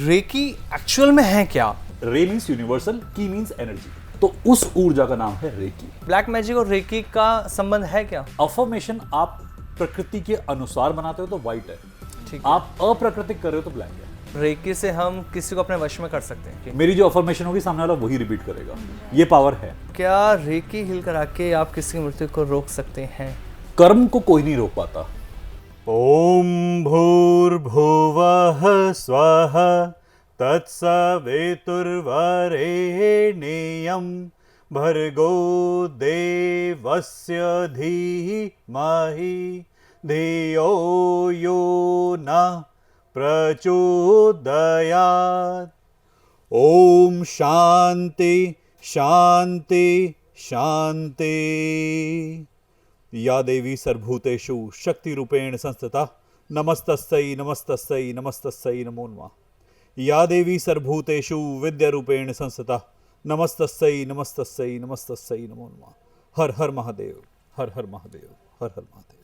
Recce actual में है क्या? रे मीन्स यूनिवर्सल, की मीन्स एनर्जी, तो उस ऊर्जा का नाम है रेकी। ब्लैक मैजिक और रेकी का संबंध है क्या? अफर्मेशन आप प्रकृति के अनुसार बनाते हो तो व्हाइट है, ठीक है। आप अप्राकृतिक कर रहे हो तो ब्लैक है। रेकी से हम किसी को अपने वश में कर सकते हैं? मेरी जो अफर्मेशन होगी सामने वाला वही रिपीट करेगा, ये पावर है। क्या रेकी हिल करा के आप किसी की मृत्यु को रोक सकते हैं? कर्म को कोई नहीं रोक पाता। ओम भूर्भुवः स्वः तत्सवितुर्वरेण्यं भर्गो देवस्य धीमहि धियो यो नः प्रचोदयात्। ओम शांति शांति शांति। या देवी सर्वभूतेषु शक्ति रूपेण संस्थिता नमस्तस्यै नमस्तस्यै नमस्तस्यै नमो नमः। या देवी सर्वभूतेषु विद्या रूपेण संस्थिता नमस्तस्यै नमस्तस्यै नमस्तस्यै नमो नमः। हर हर महादेव, हर हर महादेव, हर हर महादेव।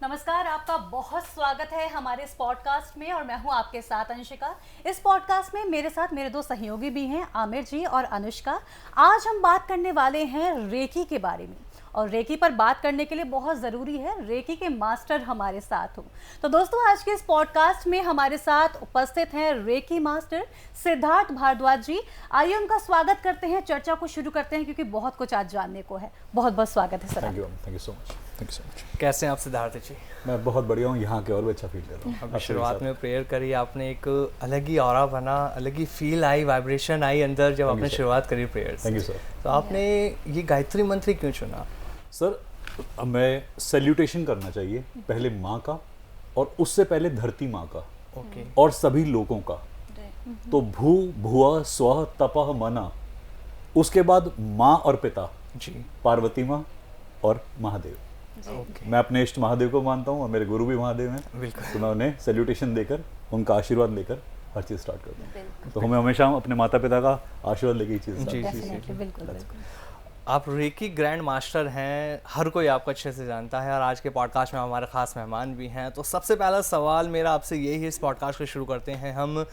नमस्कार, आपका बहुत स्वागत है हमारे इस पॉडकास्ट में और मैं हूं आपके साथ अंशिका। इस पॉडकास्ट में मेरे साथ मेरे दो सहयोगी भी हैं, आमिर जी और अनुष्का। आज हम बात करने वाले हैं रेकी के बारे में, और रेकी पर बात करने के लिए बहुत ज़रूरी है रेकी के मास्टर हमारे साथ हो। तो दोस्तों, आज के इस पॉडकास्ट में हमारे साथ उपस्थित हैं रेकी मास्टर सिद्धार्थ भारद्वाज जी। आइए उनका स्वागत करते हैं, चर्चा को शुरू करते हैं, क्योंकि बहुत कुछ आज जानने को है। बहुत बहुत स्वागत है sir. Thank you so much, thank you so much. कैसे हैं आप सिद्धार्थ जी? मैं बहुत बढ़िया हूँ, यहाँ के और भी अच्छा फील कर रहा हूँ। अभी शुरुआत में प्रेयर करी आपने, एक अलग ही ऑरा बना, अलग ही फील आई, वाइब्रेशन आई अंदर जब आपने शुरुआत करी प्रेयर से। Thank you sir. तो आपने ये गायत्री मंत्र क्यों चुना? सर, हमें सैल्यूटेशन करना चाहिए पहले माँ का, और उससे पहले धरती माँ का, ओके, और सभी लोगों का। तो भू भुआ स्व तपः मना, उसके बाद माँ और पिता जी, पार्वती माँ और महादेव। ओके, मैं अपने इष्ट महादेव को मानता हूँ और मेरे गुरु भी महादेव हैं, बिल्कुल। तो मैं उन्हें सैल्यूटेशन देकर, उनका आशीर्वाद लेकर हर चीज़ स्टार्ट करता हूँ। तो हमें हमेशा अपने माता पिता का आशीर्वाद लेके ही चीज़ जी, start जी, जी, बिल्कुल बिल्कुल। आप रेकी ग्रैंड मास्टर हैं, हर कोई आपको अच्छे से जानता है, और आज के पॉडकास्ट में हमारे खास मेहमान भी हैं। तो सबसे पहला सवाल मेरा आपसे यही है, इस पॉडकास्ट को शुरू करते हैं हम,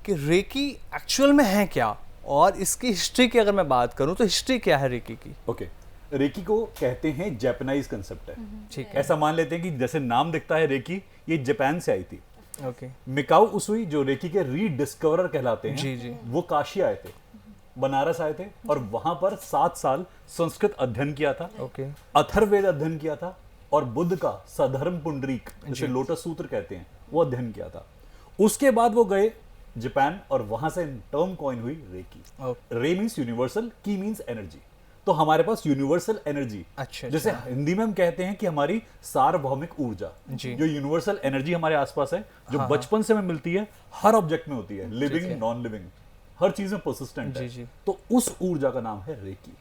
कि रेकी एक्चुअल में है क्या, और इसकी हिस्ट्री की अगर मैं बात करूं तो हिस्ट्री क्या है रेकी की? ओके, रेकी को कहते हैं जापानीज कंसेप्ट है। ठीक है, ऐसा मान लेते हैं कि जैसे नाम दिखता है रेकी, ये जापान से आई थी। ओके, मिकाओ उसुई जो रेकी के रीडिस्कवरर कहलाते हैं, जी, जी। वो काशी आए थे, बनारस आए थे, और वहां पर 7 साल संस्कृत अध्ययन किया था, ओके, अथर्ववेद अध्ययन किया था, और बुद्ध का सधर्म पुंडरीक, जिसे लोटस सूत्र कहते हैं, वो अध्ययन किया था। उसके बाद वो गए जापान, और वहां से टर्म कॉइन हुई रेकी। रे मीन्स यूनिवर्सल, की मीन्स एनर्जी। तो हमारे पास यूनिवर्सल एनर्जी, अच्छा, जैसे हिंदी में हम कहते हैं कि हमारी सार्वभौमिक ऊर्जा, जी। जो यूनिवर्सल एनर्जी हमारे आसपास है, जो बचपन से हमें मिलती है, हर ऑब्जेक्ट में होती है, लिविंग नॉन लिविंग, हर चीज में परसिस्टेंट है। जी, जी। तो उस ऊर्जा का नाम है रेकी।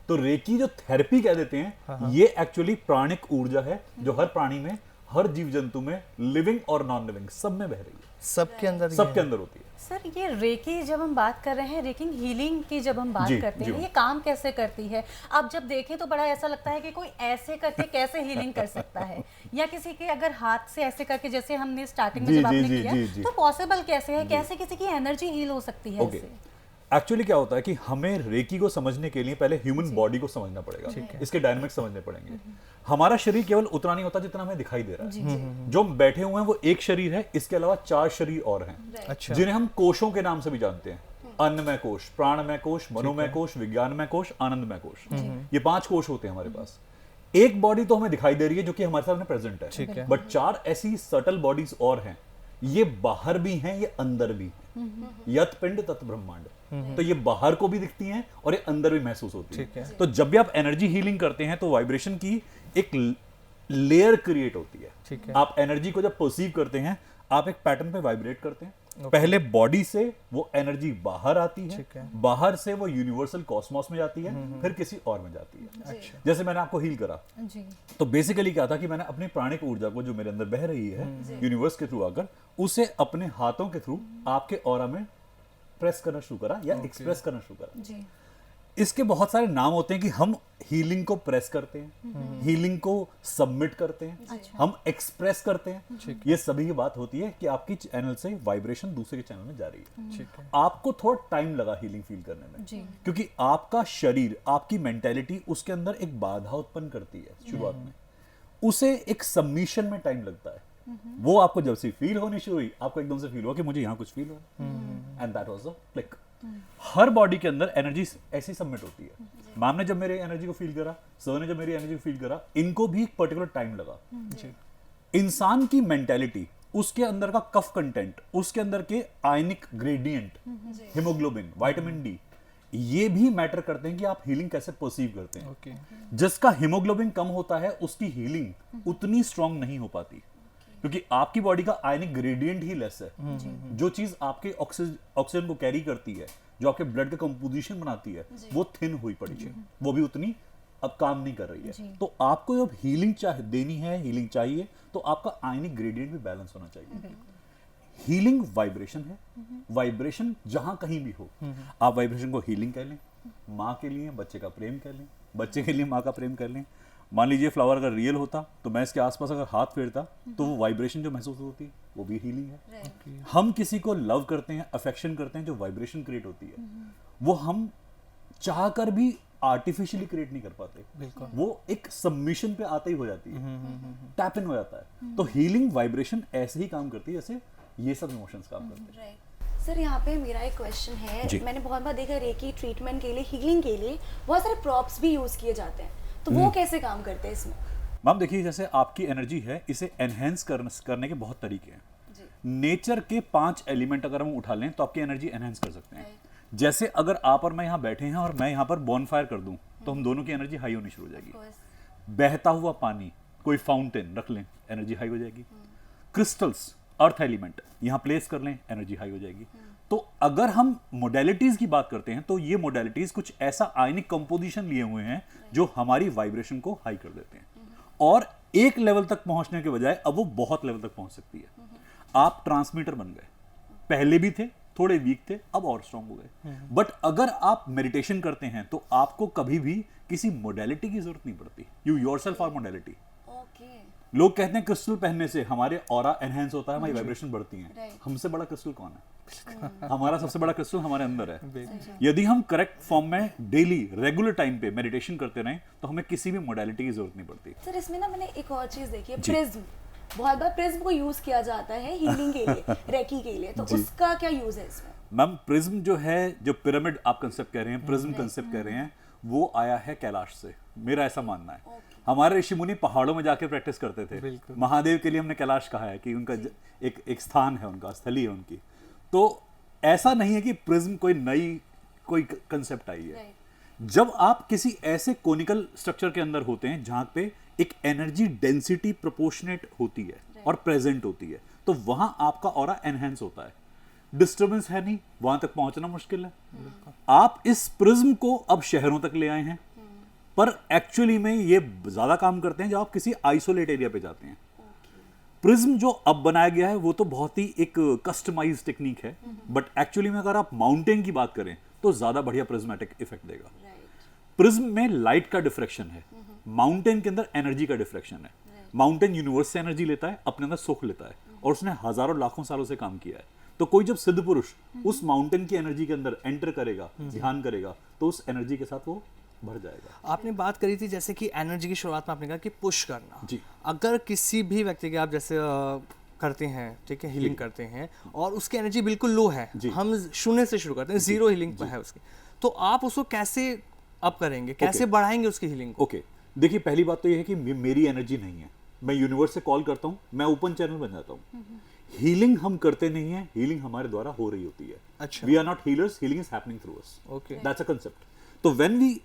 तो रेकी जो थेरेपी कह देते हैं, ये एक्चुअली प्राणिक ऊर्जा है, जो हर प्राणी में, हर जीव जंतु में, लिविंग और नॉन लिविंग सब में बह रही है, सबके अंदर ही सबके है। अंदर होती है। सर, ये रेकी जब हम बात कर रहे हैं, रेकिंग हीलिंग की जब हम बात जी, करते जी। हैं, ये काम कैसे करती है? आप जब देखें तो बड़ा ऐसा लगता है कि कोई ऐसे करके कैसे हीलिंग कर सकता है, या किसी के अगर हाथ से ऐसे करके, जैसे हमने स्टार्टिंग में जी, जब आपने जी, जी, किया, जी, जी। तो पॉसिबल कैसे है? कैसे किसी की एनर्जी हील हो सकती है ओके, इससे? एक्चुअली क्या होता है कि हमें रेकी को समझने के लिए पहले ह्यूमन बॉडी को समझना पड़ेगा, इसके डायनामिक्स समझने पड़ेंगे। हमारा शरीर केवल उतना नहीं होता जितना हमें दिखाई दे रहा है। जो हम बैठे हुए हैं वो एक शरीर है, इसके अलावा 4 शरीर और हैं, अच्छा, जिन्हें हम कोशों के नाम से भी जानते हैं। अन्नमय कोश, प्राणमय कोश, मनोमय कोश, विज्ञानमय कोश, आनंदमय कोश। ये 5 कोश होते हैं हमारे पास। एक बॉडी तो हमें दिखाई दे रही है जो कि हमारे सामने प्रेजेंट ठीक है, है। बट 4 ऐसी सटल बॉडीज और हैं। ये बाहर भी हैं, ये अंदर भी हैं। यत पिंड तत् ब्रह्मांड। तो ये बाहर को भी दिखती हैं और ये अंदर भी महसूस होती ठीक है। तो जब भी आप एनर्जी हीलिंग करते हैं तो वाइब्रेशन की एक लेयर क्रिएट होती है। ठीक है। आप एनर्जी को जब परसीव करते हैं, आप एक पैटर्न पे वाइब्रेट करते हैं। पहले बॉडी से वो एनर्जी बाहर आती ठीक है। है, बाहर से वो यूनिवर्सल कॉस्मोस में जाती है, फिर किसी और में जाती है। अच्छा, जैसे मैंने आपको हील करा, जी, तो बेसिकली क्या था कि मैंने अपनी प्राणिक ऊर्जा को जो मेरे अंदर बह रही है यूनिवर्स के थ्रू आकर, उसे अपने हाथों के थ्रू आपके ऑरा में प्रेस करना शुरू करा या एक्सप्रेस करना शुरू करा। जी, इसके बहुत सारे नाम होते हैं कि हम हीलिंग को प्रेस करते हैं, हीलिंग को सबमिट करते हैं, हम एक्सप्रेस करते हैं। ये सभी की बात होती है कि आपकी चैनल से वाइब्रेशन दूसरे के चैनल में जा रही है। ठीक है। आपको थोड़ा टाइम लगा हीलिंग फील करने में, क्योंकि आपका शरीर, आपकी मेंटेलिटी उसके अंदर एक बाधा उत्पन्न करती है शुरुआत में, उसे एक सबमिशन में टाइम लगता है। वो आपको जब से फील होनी शुरू हुई, आपको एकदम से फील हुआ कि मुझे यहाँ कुछ फील हुआ, and that was the click. Her body के अंदर एनर्जी ऐसी सबमिट होती है। मैम ने जब मेरे एनर्जी को फील करा, सर ने जब मेरी एनर्जी को फील करा, इनको भी एक पर्टिकुलर टाइम लगा। इंसान की मेंटेलिटी, उसके अंदर का कफ कंटेंट, उसके अंदर के आयनिक ग्रेडियंट, हीमोग्लोबिन, विटामिन डी, ये भी मैटर करते हैं कि आप हीलिंग कैसे परसीव करते हैं। ओके। जिसका हीमोग्लोबिन कम होता है उसकी हीलिंग उतनी स्ट्रांग नहीं हो पाती, क्योंकि आपकी बॉडी का आयनिक ग्रेडियंट ही लेस है। जो चीज आपके ऑक्सीजन को कैरी करती है, जो आपके ब्लड का कंपोजिशन बनाती है, वो थिन हुई पड़ी है, वो भी उतनी अब काम नहीं कर रही है। तो आपको जब हीलिंग देनी है, हीलिंग चाहिए, तो आपका आयनिक ग्रेडियंट भी बैलेंस होना चाहिए। हीलिंग वाइब्रेशन है, वाइब्रेशन जहां कहीं भी हो, आप वाइब्रेशन को हीलिंग कह लें, माँ के लिए बच्चे का प्रेम कह लें, बच्चे के लिए माँ का प्रेम कर लें। मान लीजिए फ्लावर अगर रियल होता तो मैं इसके आसपास अगर हाथ फेरता तो वो वाइब्रेशन जो महसूस होती है वो भी हीलिंग है। हम किसी को लव करते हैं, अफेक्शन करते हैं, जो वाइब्रेशन क्रिएट होती है वो हम चाह कर भी आर्टिफिशियली क्रिएट नहीं कर पाते, वो एक सबमिशन पे आते ही हो जाती है, टैप इन हो जाता है। तो हीलिंग वाइब्रेशन ऐसे ही काम करती है जैसे ये सब इमोशंस काम करते हैं। सर यहाँ पे मेरा एक क्वेश्चन है, मैंने बहुत बार देखा रेकी ट्रीटमेंट के लिए, हीलिंग के लिए बहुत सारे प्रॉप्स भी यूज किए जाते हैं, तो वो कैसे काम करते हैं इसमें? मैम देखिए, जैसे आपकी एनर्जी है, इसे एनहेंस करने के बहुत तरीके हैं। नेचर के 5 एलिमेंट अगर हम उठा लें तो आपकी एनर्जी एनहेंस कर सकते हैं। जैसे अगर आप और मैं यहाँ बैठे हैं और मैं यहाँ पर बॉनफायर कर दूं तो हम दोनों की एनर्जी हाई होनी शुरू हो जाएगी। बहता हुआ पानी, कोई फाउंटेन रख लें, एनर्जी हाई हो जाएगी। क्रिस्टल्स, अर्थ एलिमेंट यहाँ प्लेस कर लें, एनर्जी हाई हो जाएगी। तो अगर हम मोडेलिटीज की बात करते हैं तो ये मोडेलिटीज कुछ ऐसा आयनिक कंपोजिशन लिए हुए हैं जो हमारी वाइब्रेशन को हाई कर देते हैं, और एक लेवल तक पहुंचने के बजाय अब वो बहुत लेवल तक पहुंच सकती है। आप ट्रांसमीटर बन गए, पहले भी थे, थोड़े वीक थे, अब और स्ट्रांग हो गए। बट अगर आप मेडिटेशन करते हैं तो आपको कभी भी किसी मोडेलिटी की जरूरत नहीं पड़ती। You yourself are modality. लोग कहते हैं क्रिस्टल पहनने से हमारे ऑरा एनहेंस होता है, हमारी वाइब्रेशन बढ़ती है। हमसे बड़ा क्रिस्टल कौन है? हमारा सबसे बड़ा क्रिस्टल हमारे अंदर है। यदि हम करेक्ट फॉर्म में डेली रेगुलर टाइम पे मेडिटेशन करते रहें तो हमें किसी भी मोडेलिटी की जरूरत नहीं पड़ती। सर इसमें ना मैंने एक और चीज देखी है, प्रिज्म। बहुत बार प्रिज्म को यूज किया जाता है हीलिंग के लिए, रेकी के लिए, तो उसका क्या यूज है इसमें? मैम प्रिज्म जो है, जो पिरामिड आप कंसेप्ट कह रहे हैं, प्रिज्म कंसेप्ट कह रहे हैं, वो आया है कैलाश से, मेरा ऐसा मानना है। हमारे ऋषि मुनि पहाड़ों में जाके प्रैक्टिस करते थे। महादेव के लिए हमने कैलाश कहा है कि उनका एक स्थान है, उनका स्थली है उनकी। तो ऐसा नहीं है कि प्रिज्म कोई कंसेप्ट आई है। जब आप किसी ऐसे कोनिकल स्ट्रक्चर के अंदर होते हैं जहां पे एक एनर्जी डेंसिटी प्रोपोर्शनेट होती है और प्रेजेंट होती है, तो वहां आपका ऑरा एनहेंस होता है। डिस्टर्बेंस है नहीं, वहां तक पहुंचना मुश्किल है। आप इस प्रिज्म को अब शहरों तक ले आए हैं, पर एक्चुअली में ये ज्यादा काम करते हैं जब आप किसी आइसोलेट एरिया पे जाते हैं। प्रिज्म जो अब बनाया गया है वो तो बहुत ही एक कस्टमाइज टेक्निक है, बट एक्चुअली में अगर आप माउंटेन की बात करें तो ज्यादा बढ़िया प्रिज्मेटिक इफेक्ट देगा। प्रिज्म में लाइट का डिफ्रेक्शन है, माउंटेन के अंदर एनर्जी का डिफ्रेक्शन है। माउंटेन यूनिवर्स से एनर्जी लेता है, अपने अंदर सुख लेता है, और उसने हजारों लाखों सालों से काम किया है। तो कोई जब सिद्ध पुरुष उस माउंटेन की एनर्जी के अंदर एंटर करेगा, ध्यान करेगा, तो उस एनर्जी के साथ वो भर जाएगा। आपने बात करी थी जैसे कि एनर्जी की शुरुआत में आपने कहा कि पुश करना। जी। अगर किसी भी व्यक्ति के आप जैसे करते हैं, ठीक है, हीलिंग करते हैं और उसकी एनर्जी बिल्कुल लो है, हम शून्य से शुरू करते हैं, जीरो हीलिंग पर है उसकी, तो आप उसको कैसे अप करेंगे, कैसे बढ़ाएंगे उसकी हीलिंग को? ओके, देखिए पहली बात तो ये है कि मेरी एनर्जी नहीं है, मैं यूनिवर्स से कॉल करता हूँ, मैं ओपन चैनल बन जाता हूँ। हीलिंग हम करते नहीं है, हीलिंग हमारे द्वारा हो रही होती है। अच्छा। We are not healers, healing is happening through us. Okay, that's a concept. तो when we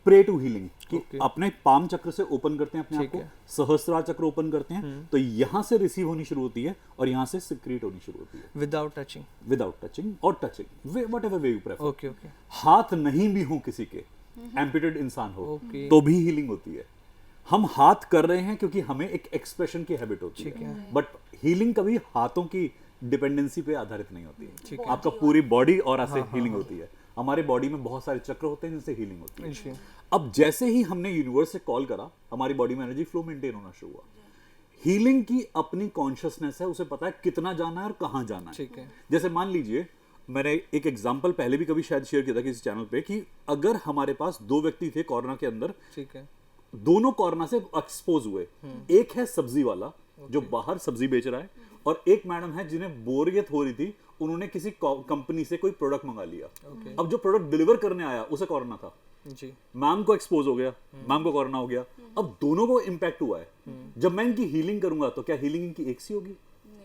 pray to healing, कि अपने पाम चक्र से ओपन करते हैं अपने आप को, सहस्त्रार चक्र ओपन करते हैं, तो यहां से रिसीव होनी शुरू होती है और यहां से सिक्रीट होनी शुरू होती है, विदाउट टचिंग और touching, whatever way you prefer. Okay okay. हाथ नहीं भी हो किसी के, एम्पुटेड इंसान हो, तो भी हीलिंग होती है। हम हाथ कर रहे हैं क्योंकि हमें एक एक्सप्रेशन की हैबिट होती है, बट हीलिंग कभी हाथों की डिपेंडेंसी पे आधारित नहीं होती है। आपका पूरी बॉडी और ऐसे हीलिंग होती है। हमारे बॉडी में बहुत सारे चक्र होते हैं जिनसे हीलिंग होती है। अब जैसे ही हमने यूनिवर्स से कॉल करा, हमारी बॉडी में एनर्जी फ्लो मेंटेन होना शुरू हुआ। हीलिंग की अपनी कॉन्शियसनेस है, उसे पता है कितना जाना है और कहां जाना है। ठीक है। जैसे मान लीजिए, मैंने एक एग्जांपल पहले भी कभी शायद शेयर किया था किसी चैनल पे, कि अगर हमारे पास दो व्यक्ति थे कोरोना के अंदर, ठीक है, दोनों कोरोना से एक्सपोज हुए। एक है सब्जी वाला जो बाहर सब्जी बेच रहा है, और एक मैडम है जिन्हें बोरियत हो रही थी, उन्होंने किसी कंपनी से कोई प्रोडक्ट मंगा लिया। अब जो प्रोडक्ट डिलीवर करने आया उसे कोरोना था जी, मैम को एक्सपोज हो गया, मैम को कोरोना हो गया। अब दोनों को इम्पैक्ट हुआ है। जब मैं इनकी हीलिंग करूंगा तो क्या हीलिंग इनकी एक सी होगी?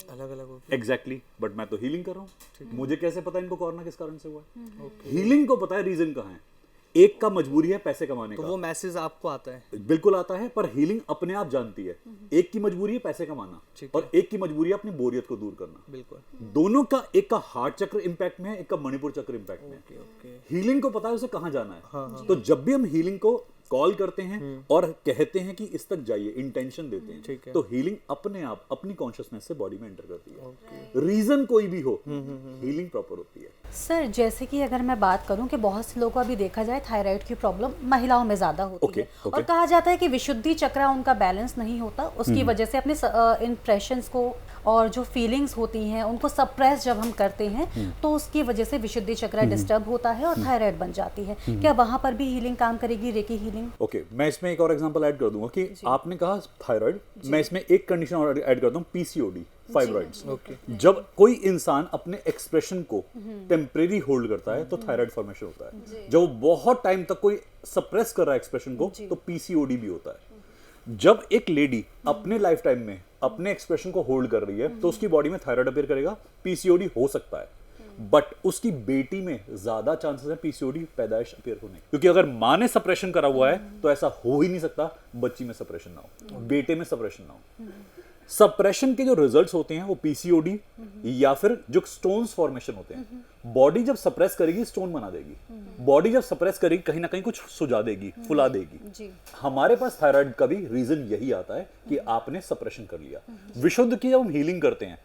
अलग अलग होगी। एग्जैक्टली, बट मैं तो हीलिंग कर रहा हूँ, मुझे कैसे पता इनको कोरोना किस कारण से हुआ है? हीलिंग को पता है रीजन कहाँ है। एक का मजबूरी है पैसे कमाने तो का, वो मैसेज आपको आता है? बिल्कुल आता है, पर हीलिंग अपने आप जानती है। एक की मजबूरी है पैसे कमाना, और एक की मजबूरी है अपनी बोरियत को दूर करना। बिल्कुल। दोनों का, एक का हार्ट चक्र इंपैक्ट में है, एक का मणिपुर चक्र इंपैक्ट में है। हीलिंग को पता है उसे कहां जाना है। तो जब भी हम हीलिंग को कॉल करते हैं और कहते हैं कि इस तक जाइए, इंटेंशन देते हैं, तो हीलिंग अपने आप अपनी कॉन्शियसनेस से बॉडी में एंटर करती है। रीजन कोई भी हो, हीलिंग प्रॉपर होती है। सर, जैसे कि अगर मैं बात करूं कि बहुत से लोगों को अभी देखा जाए थायराइड की प्रॉब्लम महिलाओं में ज़्यादा होती है, और कहा जाता है कि विशुद्धि चक्र उनका बैलेंस नहीं होता, उसकी वजह से अपने इम्प्रेशंस को और जो फीलिंग्स होती हैं उनको सप्रेस जब हम करते हैं तो उसकी वजह से विशुद्धि चक्र डिस्टर्ब होता है और थायराइड बन जाती है। क्या वहां पर भी हीलिंग काम करेगी, रेकी हीलिंग? ओके, मैं इसमें एक और एग्जांपल ऐड कर दूंगा कि आपने कहा थायराइड, मैं इसमें एक कंडीशन और ऐड करता हूँ, पीसीओडी, फाइब्रॉइड्स। जब कोई इंसान अपने एक्सप्रेशन को टेम्परेरी होल्ड करता है तो थायराइड फॉर्मेशन होता है। जब वो बहुत टाइम तक कोई सप्रेस कर रहा है एक्सप्रेशन को तो पीसीओडी भी होता है। जब एक लेडी अपने लाइफ टाइम में अपने एक्सप्रेशन को होल्ड कर रही है तो उसकी बॉडी में थायराइड अपीयर करेगा, पीसीओडी हो सकता है, बट उसकी बेटी में ज्यादा चांसेस है पीसीओडी पैदाइश अपीयर होने, क्योंकि अगर माँ ने सप्रेशन करा हुआ है तो ऐसा हो ही नहीं सकता बच्ची में सप्रेशन ना हो, बेटे में सप्रेशन ना हो। सप्रेशन के जो रिजल्ट्स होते हैं वो पीसीओडी या फिर जो स्टोन्स फॉर्मेशन होते हैं। बॉडी जब सप्रेस करेगी स्टोन बना देगी, बॉडी जब सप्रेस करेगी कहीं ना कहीं कुछ सुझा देगी, फुला देगी। हमारे पास थायराइड का भी रीजन यही आता है कि आपने सप्रेशन कर लिया। विशुद्ध की जब हम हीलिंग करते हैं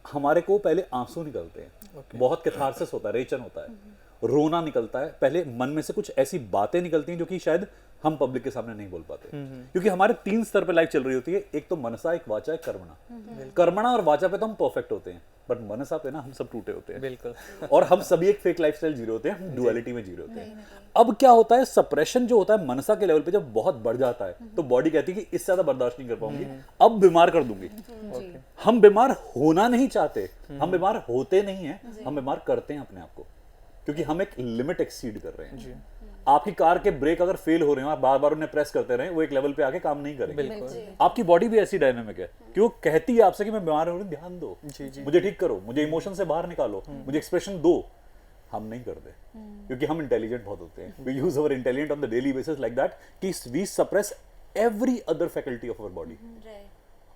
हमारे को पहले आंसू निकलते हैं, बहुत कैथारसिस होता है, रेचन होता है, रोना निकलता है, पहले मन में से कुछ ऐसी बातें निकलती हैं जो कि शायद हम पब्लिक के सामने नहीं बोल पाते, क्योंकि हमारे 3 स्तर पे लाइफ चल रही होती है। एक तो मनसा, एक वाचा, एक कर्मणा। कर्मणा और वाचा पे तो हम परफेक्ट होते हैं, बट मनसा पे ना हम सब टूटे होते हैं। बिल्कुल। और हम सभी एक फेक लाइफस्टाइल जी रहे होते हैं, हम डुअलिटी में जी रहे होते हैं। अब क्या होता है, सप्रेशन जो होता है मनसा के लेवल पे जब बहुत बढ़ जाता है तो बॉडी कहती है कि इससे ज्यादा बर्दाश्त नहीं कर पाऊंगी, अब बीमार कर दूंगी। हम बीमार होना नहीं चाहते, हम बीमार होते नहीं है, हम बीमार करते हैं अपने आप को, क्योंकि हम एक लिमिट एक्सीड कर रहे हैं। आपकी कार के ब्रेक अगर फेल हो रहे हो, आप बार बार उन्हें प्रेस करते रहे, वो एक लेवल पे आके काम नहीं करेंगे। आपकी बॉडी भी ऐसी डायनामिक है कि वो कहती है आपसे कि मैं बीमार हो रही हूं, ध्यान दो, मुझे ठीक करो, मुझे इमोशन से बाहर निकालो, मुझे एक्सप्रेशन दो। हम नहीं करते क्योंकि हम इंटेलिजेंट बहुत होते हैं। We use our intelligent on the daily basis like that कि we suppress every other faculty of our body.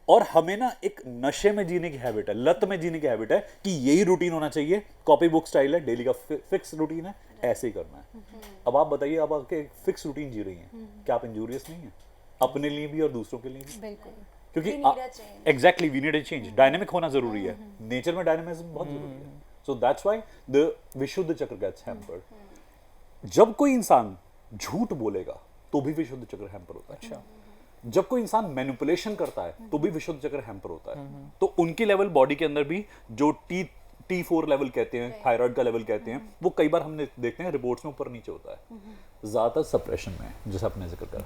और हमें ना एक नशे में जीने की हैबिट है, लत में जीने की हैबिट है कि यही रूटीन होना चाहिए, कॉपी बुक स्टाइल है, डेली का फिक्स रूटीन है, ऐसे ही करना है। अब आप बताइए, आप आपके फिक्स रूटीन जी रही हैं, क्या आप इंजूरियस नहीं है अपने लिए भी और दूसरों के लिए भी? बिल्कुल, क्योंकि exactly we need a change. Dynamic होना जरूरी है, नेचर में डायनामिज्म बहुत जरूरी है। सो दैट्स व्हाई द विशुद्ध चक्र गेट्स हैम्पर्ड। जब कोई इंसान झूठ बोलेगा तो भी विशुद्ध चक्र हैम्पर होता है। अच्छा, जब कोई इंसान मैनिपुलेशन करता है तो भी विशुद्ध चक्र हैम्पर होता है। तो उनकी लेवल बॉडी के अंदर भी जो T4 लेवल कहते हैं, थायराइड का लेवल कहते हैं, वो कई बार हमने देखते हैं रिपोर्ट्स में ऊपर नीचे होता है, ज्यादातर सप्रेशन में, जैसे आपने जिक्र करा।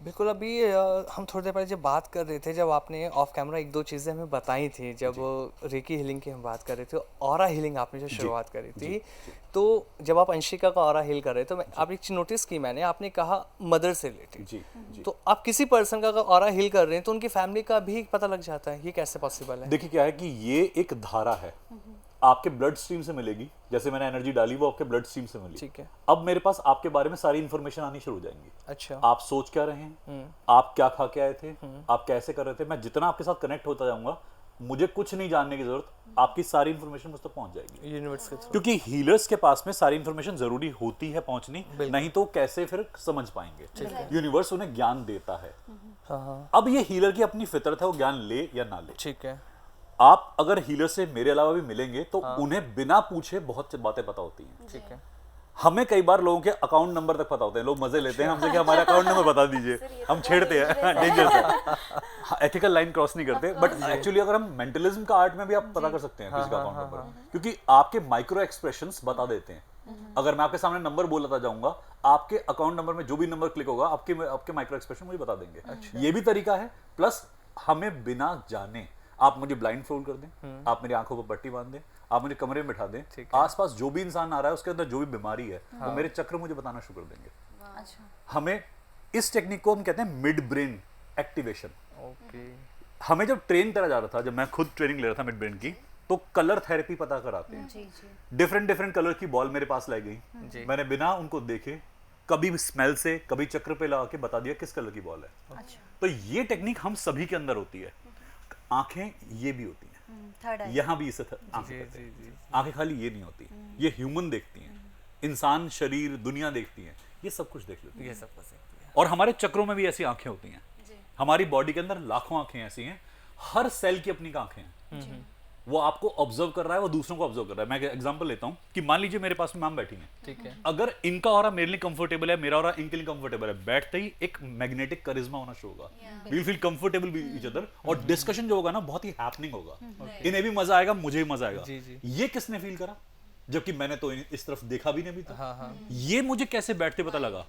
बिल्कुल। अभी हम थोड़ी देर पहले जब बात कर रहे थे, जब आपने ऑफ कैमरा 1-2 चीज़ें हमें बताई थी, जब रेकी हीलिंग की हम बात कर रहे थे, ऑरा हीलिंग आपने जो शुरुआत करी थी, तो जब आप अंशिका का ऑरा हील कर रहे थे, आप एक चीज़ नोटिस की मैंने, आपने कहा मदर से रिलेटेड। तो आप किसी पर्सन का ऑरा हील कर रहे हैं तो उनकी फैमिली का भी पता लग जाता है, ये कैसे पॉसिबल है? देखिए क्या है कि ये एक धारा है, आपके ब्लड स्ट्रीम से मिलेगी। जैसे मैंने एनर्जी डाली वो आपके ब्लड स्ट्रीम से मिली। ठीक है। अब मेरे पास आपके बारे में सारी इंफॉर्मेशन आनी शुरू हो जाएंगी। अच्छा। आप सोच क्या रहे हैं, आप क्या खा के आए थे, आप कैसे कर रहे थे, मैं जितना आपके साथ कनेक्ट होता जाऊंगा, मुझे कुछ नहीं जानने की जरूरत, आपकी सारी इंफॉर्मेशन मुझ तक पहुंच जाएगी यूनिवर्स के थ्रू। क्योंकि हीलर्स के पास में सारी इंफॉर्मेशन जरूरी होती है पहुंचनी, नहीं तो कैसे फिर समझ पाएंगे। यूनिवर्स उन्हें ज्ञान देता है। अब ये हीलर की अपनी फितरत है, वो ज्ञान ले या ना ले। ठीक है। आप अगर हीलर से मेरे अलावा भी मिलेंगे तो उन्हें बिना पूछे बहुत बातें पता होती हैं। ठीक है। हमें कई बार लोगों के अकाउंट नंबर तक पता होते हैं, लोग मजे लेते हैं हमसे कि हमारा अकाउंट नंबर बता दीजिए, हम छेड़ते हैं, डेंजरस है, एथिकल लाइन क्रॉस नहीं करते। बट एक्चुअली अगर हम मेंटलिज्म का आर्ट में भी आप पता कर सकते हैं किसी का अकाउंट नंबर, क्योंकि आपके माइक्रो एक्सप्रेशंस बता देते हैं। अगर मैं आपके सामने नंबर बोलता जाऊंगा, आपके अकाउंट नंबर में जो भी नंबर क्लिक होगा, आपके माइक्रो एक्सप्रेशन मुझे बता देंगे। ये भी तरीका है। प्लस हमें बिना जाने आप मुझे ब्लाइंड फोल्ड कर दें, आप मेरी आंखों पर पट्टी बांध दें, आप मुझे कमरे में बिठा दें, आसपास जो भी इंसान आ रहा है उसके अंदर जो भी बीमारी है वो मेरे चक्र मुझे बताना शुरू कर देंगे। अच्छा। हमें इस टेक्निक को हम कहते हैं मिड ब्रेन एक्टिवेशन। ओके। हमें जब ट्रेन करा जा रहा था, जब मैं खुद ट्रेनिंग ले रहा था मिड ब्रेन की, तो कलर थेरेपी पता कराते हैं। जी जी। डिफरेंट कलर की बॉल मेरे पास लाई गई, मैंने बिना उनको देखे कभी स्मेल से कभी चक्र पे लगा के बता दिया किस कलर की बॉल है। अच्छा। तो ये टेक्निक हम सभी के अंदर होती है। आंखें ये भी होती हैं, यहाँ भी इसे आंखें खाली ये नहीं होती, ये ह्यूमन देखती हैं, इंसान शरीर दुनिया देखती हैं, ये सब कुछ देख लेती है, ये सब कुछ देखती है। और हमारे चक्रों में भी ऐसी आंखें होती हैं। हमारी बॉडी के अंदर लाखों आंखें ऐसी हैं, हर सेल की अपनी आंखें हैं। वो आपको ऑब्जर्व कर रहा है, वो दूसरों को ऑब्जर्व कर रहा है। मैं एग्जांपल लेता हूं कि मान लीजिए मेरे पास में मैम बैठी हैं, ठीक है। अगर इनका ऑरा मेरे लिए कंफर्टेबल है, मेरा ऑरा इनके लिए कंफर्टेबल है, बैठते ही एक मैग्नेटिक करिश्मा होना शुरू होगा, we will feel comfortable with each other, और डिस्कशन जो होगा ना बहुत ही हैपनिंग होगा, इन्हें भी मजा आएगा, मुझे भी मजा आएगा। ये किसने फील करा, जबकि मैंने तो इस तरफ देखा भी नहीं अभी तक। ये मुझे कैसे बैठते पता लगा,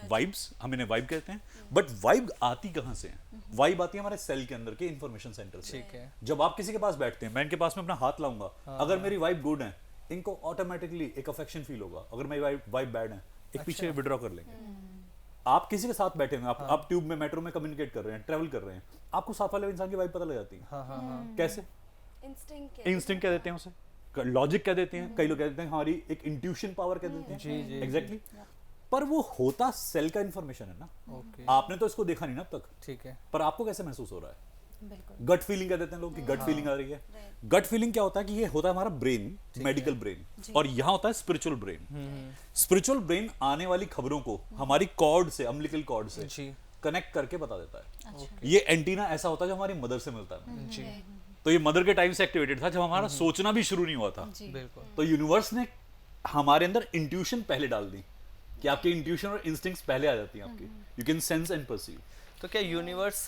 वाइब्स, हम इन्हें वाइब कहते हैं। बट वाइब आती कहां से है? वाइब आती है हमारे सेल के अंदर के इंफॉर्मेशन सेंटर से। ठीक है। जब आप किसी के पास बैठते हैं, मैं इनके पास में अपना हाथ लाऊंगा, अगर मेरी वाइब गुड है, इनको ऑटोमेटिकली एक अफेक्शन फील होगा। अगर मेरी वाइब बैड है, एक पीछे विड्रॉ कर लेंगे। आप किसी के साथ बैठे हैं, आप ट्यूब में, मेट्रो में कम्युनिकेट कर रहे हैं, ट्रेवल कर रहे हैं, आपको साथ वाले इंसान की वाइब पता लग जाती है। कैसे? इंस्टिंक्ट कह देते हैं उसे, लॉजिक कह देते हैं, कई लोग कह देते हैं हमारी एक इंट्यूशन पावर कह देते हैं। जी एग्जैक्टली। पर वो होता सेल का इंफॉर्मेशन है ना। आपने तो इसको देखा नहीं ना अब तक, ठीक है। पर आपको कैसे महसूस हो रहा है? बिल्कुल। गट फीलिंग कह देते हैं लोग कि गट फीलिंग आ रही है। गट फीलिंग क्या होता है कि ये होता है हमारा ब्रेन, मेडिकल ब्रेन, और यहाँ होता है स्पिरिचुअल ब्रेन। स्पिरिचुअल ब्रेन आने वाली खबरों को हमारी कॉर्ड से, अम्बिलिकल कॉर्ड से कनेक्ट करके बता देता है। ये एंटीना ऐसा होता है जो हमारी मदर से मिलता है। तो ये मदर के टाइम से एक्टिवेटेड था, जब हमारा सोचना भी शुरू नहीं हुआ था। बिल्कुल। तो यूनिवर्स ने हमारे अंदर इंट्यूशन पहले डाल दी कि आपके इंट्यूशन और इंस्टिंक्ट्स पहले आ जाती हैं आपकी, you can sense and perceive. तो क्या यूनिवर्स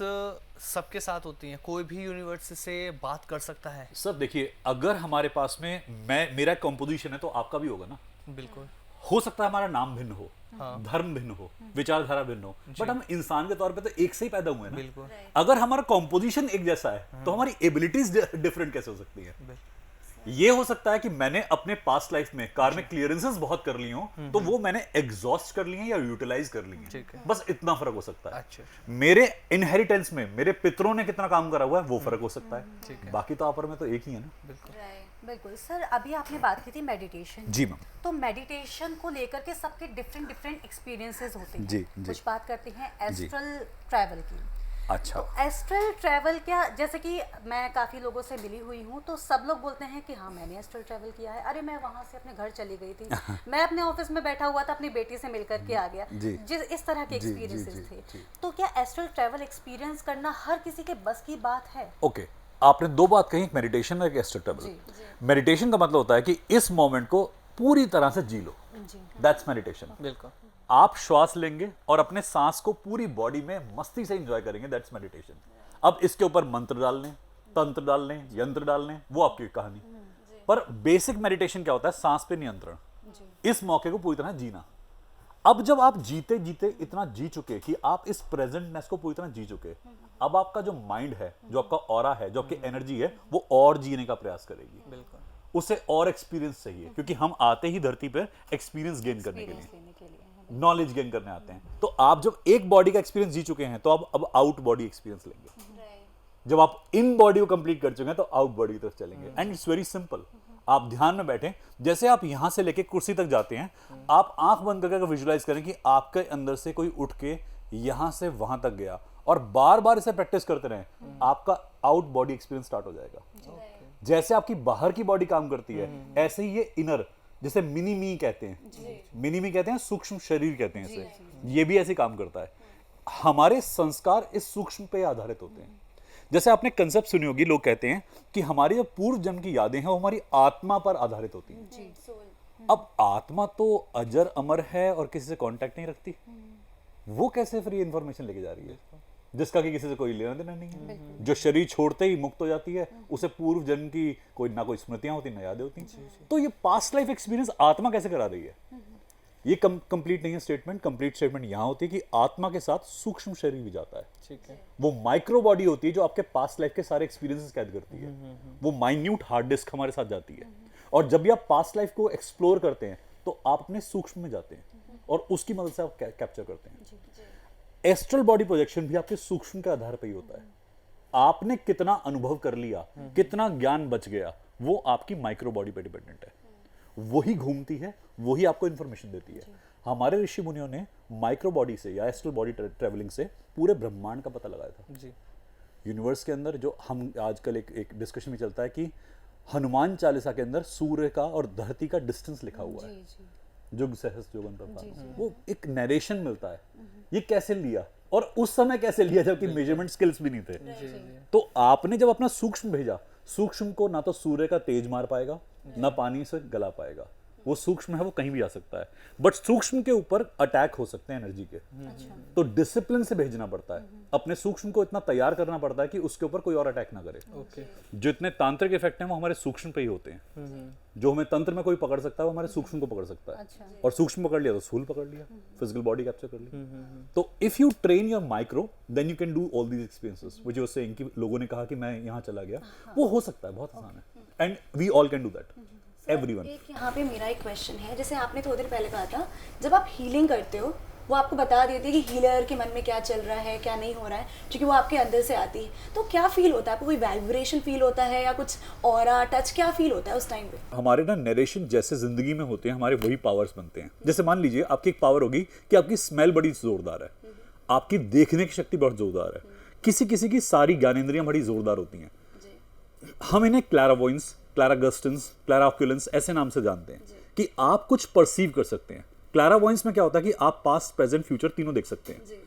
सबके साथ होती है? कोई भी यूनिवर्स से बात कर सकता है? सर देखिए, अगर हमारे पास में मेरा कंपोजिशन है तो आपका भी होगा ना। बिल्कुल। हो सकता है हमारा नाम भिन्न हो, धर्म भिन्न हो, विचारधारा भिन्न हो, बट हम इंसान के तौर पे तो एक से ही पैदा हुए हैं ना। बिल्कुल। अगर हमारा कॉम्पोजिशन एक जैसा है तो हमारी एबिलिटीज डिफरेंट कैसे हो सकती है? ये हो सकता है कि मैंने अपने पास्ट लाइफ में कार में क्लियरेंसेस बहुत कर ली हो, तो वो मैंने एग्जॉस्ट कर ली हैं या यूटिलाइज कर ली हैं, बस इतना फर्क हो सकता है। अच्छा। मेरे इनहेरिटेंस में मेरे पितरों ने कितना काम करा हुआ है वो फर्क हो सकता है, बाकी तो आपस में तो एक ही है ना। बिल्कुल सर, अभी आपने बात की थी मेडिटेशन। जी मैम। तो मेडिटेशन को लेकर के सबके डिफरेंट एक्सपीरियंसेस होते हैं। जी। कुछ बात करते हैं एस्ट्रल ट्रैवल की। अच्छा। तो एस्ट्रल ट्रैवल क्या, जैसे कि मैं काफ़ी लोगों से मिली हुई हूँ, तो सब लोग बोलते हैं कि हाँ मैंने एस्ट्रल ट्रैवल किया है, अरे मैं वहाँ से अपने घर चली गई थी, मैं अपने ऑफिस में बैठा हुआ था, अपनी बेटी से मिल करके आ गया, जिस इस तरह के एक्सपीरियंसेस थे। तो क्या एस्ट्रल ट्रैवल एक्सपीरियंस करना हर किसी के बस की बात है? ओके, आपने दो बात कही, एक मेडिटेशन और एक एस्ट्रल ट्रैवल। मेडिटेशन का मतलब होता है कि इस मोमेंट को पूरी तरह से जी लो, दैट्स मेडिटेशन। बिल्कुल। आप श्वास लेंगे और अपने सांस को पूरी बॉडी में मस्ती से एंजॉय करेंगे, दैट्स मेडिटेशन। अब इसके ऊपर मंत्र डालने, तंत्र डालने, यंत्र डालने, वो आपकी कहानी। पर बेसिक मेडिटेशन क्या होता है? सांस पे नियंत्रण, इस मौके को पूरी तरह जीना। अब जब आप जीते जीते इतना जी चुके कि आप इस प्रेजेंटनेस को पूरी तरह जी चुके, अब आपका जो माइंड है, जो आपका ऑरा है, जो आपकी एनर्जी है, वो और जीने का प्रयास करेगी। बिल्कुल। उसे और एक्सपीरियंस चाहिए, क्योंकि हम आते ही धरती पे एक्सपीरियंस गेन करने के लिए, नॉलेज गेन करने आते हैं। तो आप जब एक बॉडी का एक्सपीरियंस जी चुके हैं तो आप अब आउट बॉडी एक्सपीरियंस लेंगे। जब आप इन बॉडी को कंप्लीट कर चुके हैं तो आउट बॉडी की तरफ चलेंगे। And it's very simple. आप ध्यान में बैठे, जैसे आप यहां से लेके कुर्सी तक जाते हैं, आप आंख बंद करके विजुअलाइज करें कि आपके अंदर से कोई उठ के यहां से वहां तक गया, और बार बार इसे प्रैक्टिस करते रहें, आपका आउट बॉडी एक्सपीरियंस स्टार्ट हो जाएगा। जैसे आपकी बाहर की बॉडी काम करती है, ऐसे ही ये इनर, जैसे मिनी मी कहते हैं, मिनी मी कहते हैं, सूक्ष्म शरीर कहते हैं इसे, ये भी ऐसे काम करता है। हमारे संस्कार इस सूक्ष्म पे आधारित होते हैं। जैसे आपने कंसेप्ट सुनी होगी, लोग कहते हैं कि हमारी जो पूर्व जन्म की यादें हैं वो हमारी आत्मा पर आधारित होती हैं। अब आत्मा तो अजर अमर है और किसी से कांटेक्ट नहीं रखती, वो कैसे फ्री इंफॉर्मेशन लेके जा रही है जिसका कि किसी से कोई लेना देना नहीं है। जो शरीर छोड़ते ही मुक्त हो जाती है, उसे पूर्व जन्म की कोई ना कोई स्मृतियां होती, ना यादें होती। तो ये पास्ट लाइफ एक्सपीरियंस आत्मा कैसे करा रही है? ये कंप्लीट नहीं है स्टेटमेंट। कंप्लीट स्टेटमेंट यहाँ होती है कि आत्मा के साथ सूक्ष्म शरीर भी जाता है। ठीक है। वो माइक्रो बॉडी होती है जो आपके पास्ट लाइफ के सारे एक्सपीरियंसेस कैद करती है। वो माइन्यूट हार्ड डिस्क हमारे साथ जाती है, और जब भी आप पास्ट लाइफ को एक्सप्लोर करते हैं तो आप अपने सूक्ष्म में जाते हैं और उसकी मदद से आप कैप्चर करते हैं। एस्ट्रल बॉडी प्रोजेक्शन भी आपके सूक्ष्म के आधार पर ही होता है। आपने कितना अनुभव कर लिया, कितना ज्ञान बच गया, वो आपकी माइक्रो बॉडी पे डिपेंडेंट है। वही घूमती है, वही आपको इंफॉर्मेशन देती है। हमारे ऋषि मुनियों ने माइक्रो बॉडी से या एस्ट्रल बॉडी ट्रेवलिंग से पूरे ब्रह्मांड का पता लगाया था जी। यूनिवर्स के अंदर जो हम आजकल एक डिस्कशन में चलता है कि हनुमान चालीसा के अंदर सूर्य का और धरती का डिस्टेंस लिखा हुआ है, जुग सहस्त्र योगन प्रभाव। वो एक नरेशन मिलता है, ये कैसे लिया और उस समय कैसे लिया जबकि मेजरमेंट स्किल्स भी नहीं थे। तो आपने जब अपना सूक्ष्म भेजा, सूक्ष्म को ना तो सूर्य का तेज मार पाएगा, ना पानी से गला पाएगा। वो सूक्ष्म है, वो कहीं भी आ सकता है, बट सूक्ष्म के ऊपर अटैक हो सकते हैं एनर्जी के। तो डिसिप्लिन से भेजना पड़ता है, अपने सूक्ष्म को इतना तैयार करना पड़ता है कि उसके ऊपर कोई और अटैक ना करे। जो इतने तांत्रिक इफेक्ट हैं वो हमारे सूक्ष्म पे ही होते हैं। जो हमें तंत्र में कोई पकड़ सकता है वो हमारे सूक्ष्म को पकड़ सकता है। और सूक्ष्म पकड़ लिया तो स्थूल पकड़ लिया, फिजिकल बॉडी कैप्चर कर ली। तो if you train your micro then you can do all these experiences which you are saying कि लोगों ने कहा कि मैं यहाँ चला गया, वो हो सकता है, बहुत आसान है, and we all can do that. Everyone. एक यहाँ पे मेरा एक क्वेश्चन है, जैसे आपने थोड़ी देर पहले कहा था जब आप हीलिंग करते हो वो आपको बता देती है कि हीलर के मन में क्या चल रहा है, क्या नहीं हो रहा है, क्योंकि वो आपके अंदर से आती है। तो क्या फील होता है आपको? कोई वाइब्रेशन फील होता है या कुछ ऑरा टच, क्या फील होता है उस टाइम पे? हमारे ना नरेशन जैसे जिंदगी में होते हैं, हमारे वही पावर्स बनते हैं। जैसे मान लीजिए आपकी एक पावर होगी कि आपकी स्मेल बड़ी जोरदार है, आपकी देखने की शक्ति बहुत जोरदार है, किसी किसी की सारी ज्ञानेंद्रियां बड़ी जोरदार होती हैं। हम इन्हें क्लैरावॉयंस, क्लैरागस्टेंस, क्लैराओक्युलेंस ऐसे नाम से जानते हैं कि आप कुछ परसीव कर सकते हैं। क्लैरावॉयंस में क्या होता है कि आप पास्ट, प्रेजेंट, फ्यूचर तीनों देख सकते हैं।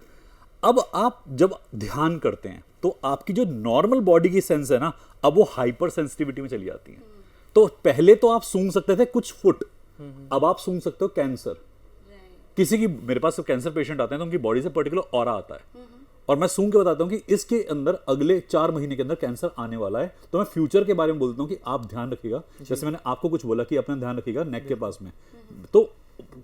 अब आप जब ध्यान करते हैं तो आपकी जो नॉर्मल बॉडी की सेंस है ना, अब वो हाइपर सेंसिटिविटी में चली जाती है। तो पहले तो आप सूंघ सकते थे कुछ फुट, अब आप सूंघ सकते हो कैंसर। किसी की, मेरे पास कैंसर पेशेंट आते हैं तो उनकी बॉडी से पर्टिकुलर ऑरा आता है, और मैं सूंघ के बताता हूँ कि इसके अंदर अगले 4 महीने के अंदर कैंसर आने वाला है। तो मैं फ्यूचर के बारे में बोलता हूँ कि आप ध्यान रखिएगा। जैसे मैंने आपको कुछ बोला कि अपना ध्यान रखिएगा नेक के पास में, तो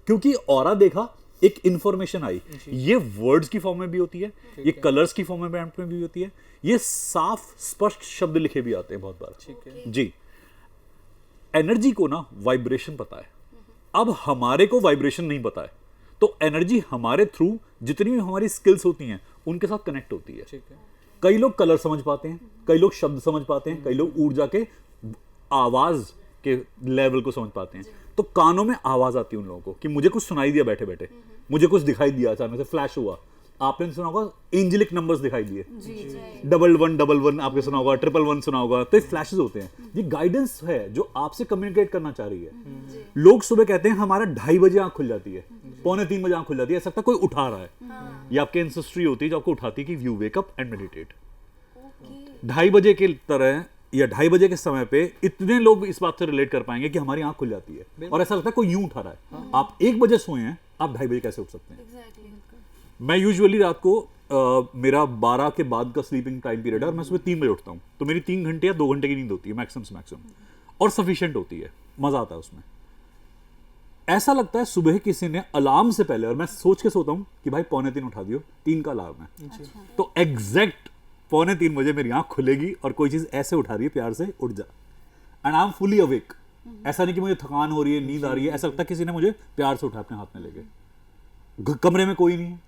क्योंकि ऑरा देखा, एक इंफॉर्मेशन आई। ये वर्ड्स की फॉर्म में भी होती है, ये कलर्स की फॉर्म में भी होती है, ये साफ स्पष्ट शब्द लिखे भी आते हैं बहुत बार। जी, एनर्जी को ना वाइब्रेशन पता है, अब हमारे को वाइब्रेशन नहीं पता है। तो एनर्जी हमारे थ्रू जितनी भी हमारी स्किल्स होती हैं उनके साथ कनेक्ट होती है। कई लोग कलर समझ पाते हैं, कई लोग शब्द समझ पाते हैं, कई लोग ऊर्जा के आवाज के लेवल को समझ पाते हैं। तो कानों में आवाज आती है उन लोगों को कि मुझे कुछ सुनाई दिया बैठे बैठे, मुझे कुछ दिखाई दिया, अचानक से फ्लैश हुआ। आपने सुना होगा एंजेलिक नंबर्स दिखाई दिए, 1111 आपने सुना होगा, 111 सुना होगा। तो ये फ्लैशेस होते हैं, ये गाइडेंस है जो आपसे कम्युनिकेट करना चाह रही है। लोग सुबह कहते हैं हमारा 2:30 बजे आंख खुल जाती है, 2:45 बजे आंख खुल जाती है, ऐसा लगता है कोई उठा रहा है। ये आपके एंसेस्ट्री होती है जो आपको उठाती है कि you wake up and meditate. 2:30 बजे के तरह या 2:30 बजे के समय पे इतने लोग इस बात से रिलेट कर पाएंगे कि हमारी आंख खुल जाती है और ऐसा लगता है कोई यूं उठा रहा है। आप 1 बजे सोए हैं, आप 2:30 बजे कैसे उठ सकते हैं? मैं यूजुअली रात को मेरा 12 के बाद का स्लीपिंग टाइम पीरियड है और मैं सुबह 3 बजे उठता हूँ, तो मेरी 3 घंटे या 2 घंटे की नींद होती है मैक्सिमम से मैक्सिमम, और सफिशिएंट होती है, मजा आता है उसमें। ऐसा लगता है सुबह किसी ने अलार्म से पहले, और मैं सोच के सोता हूँ कि भाई 2:45 उठा दियो, 3 का अलार्म है, तो एग्जैक्ट 2:45 बजे मेरी आंख खुलेगी और कोई चीज ऐसे उठा रही है प्यार से, उठ जा, and I am fully awake. ऐसा नहीं कि मुझे थकान हो रही है, नींद आ रही है, ऐसा लगता है किसी ने मुझे प्यार से उठा अपने हाथ में लेके। कमरे में कोई नहीं है,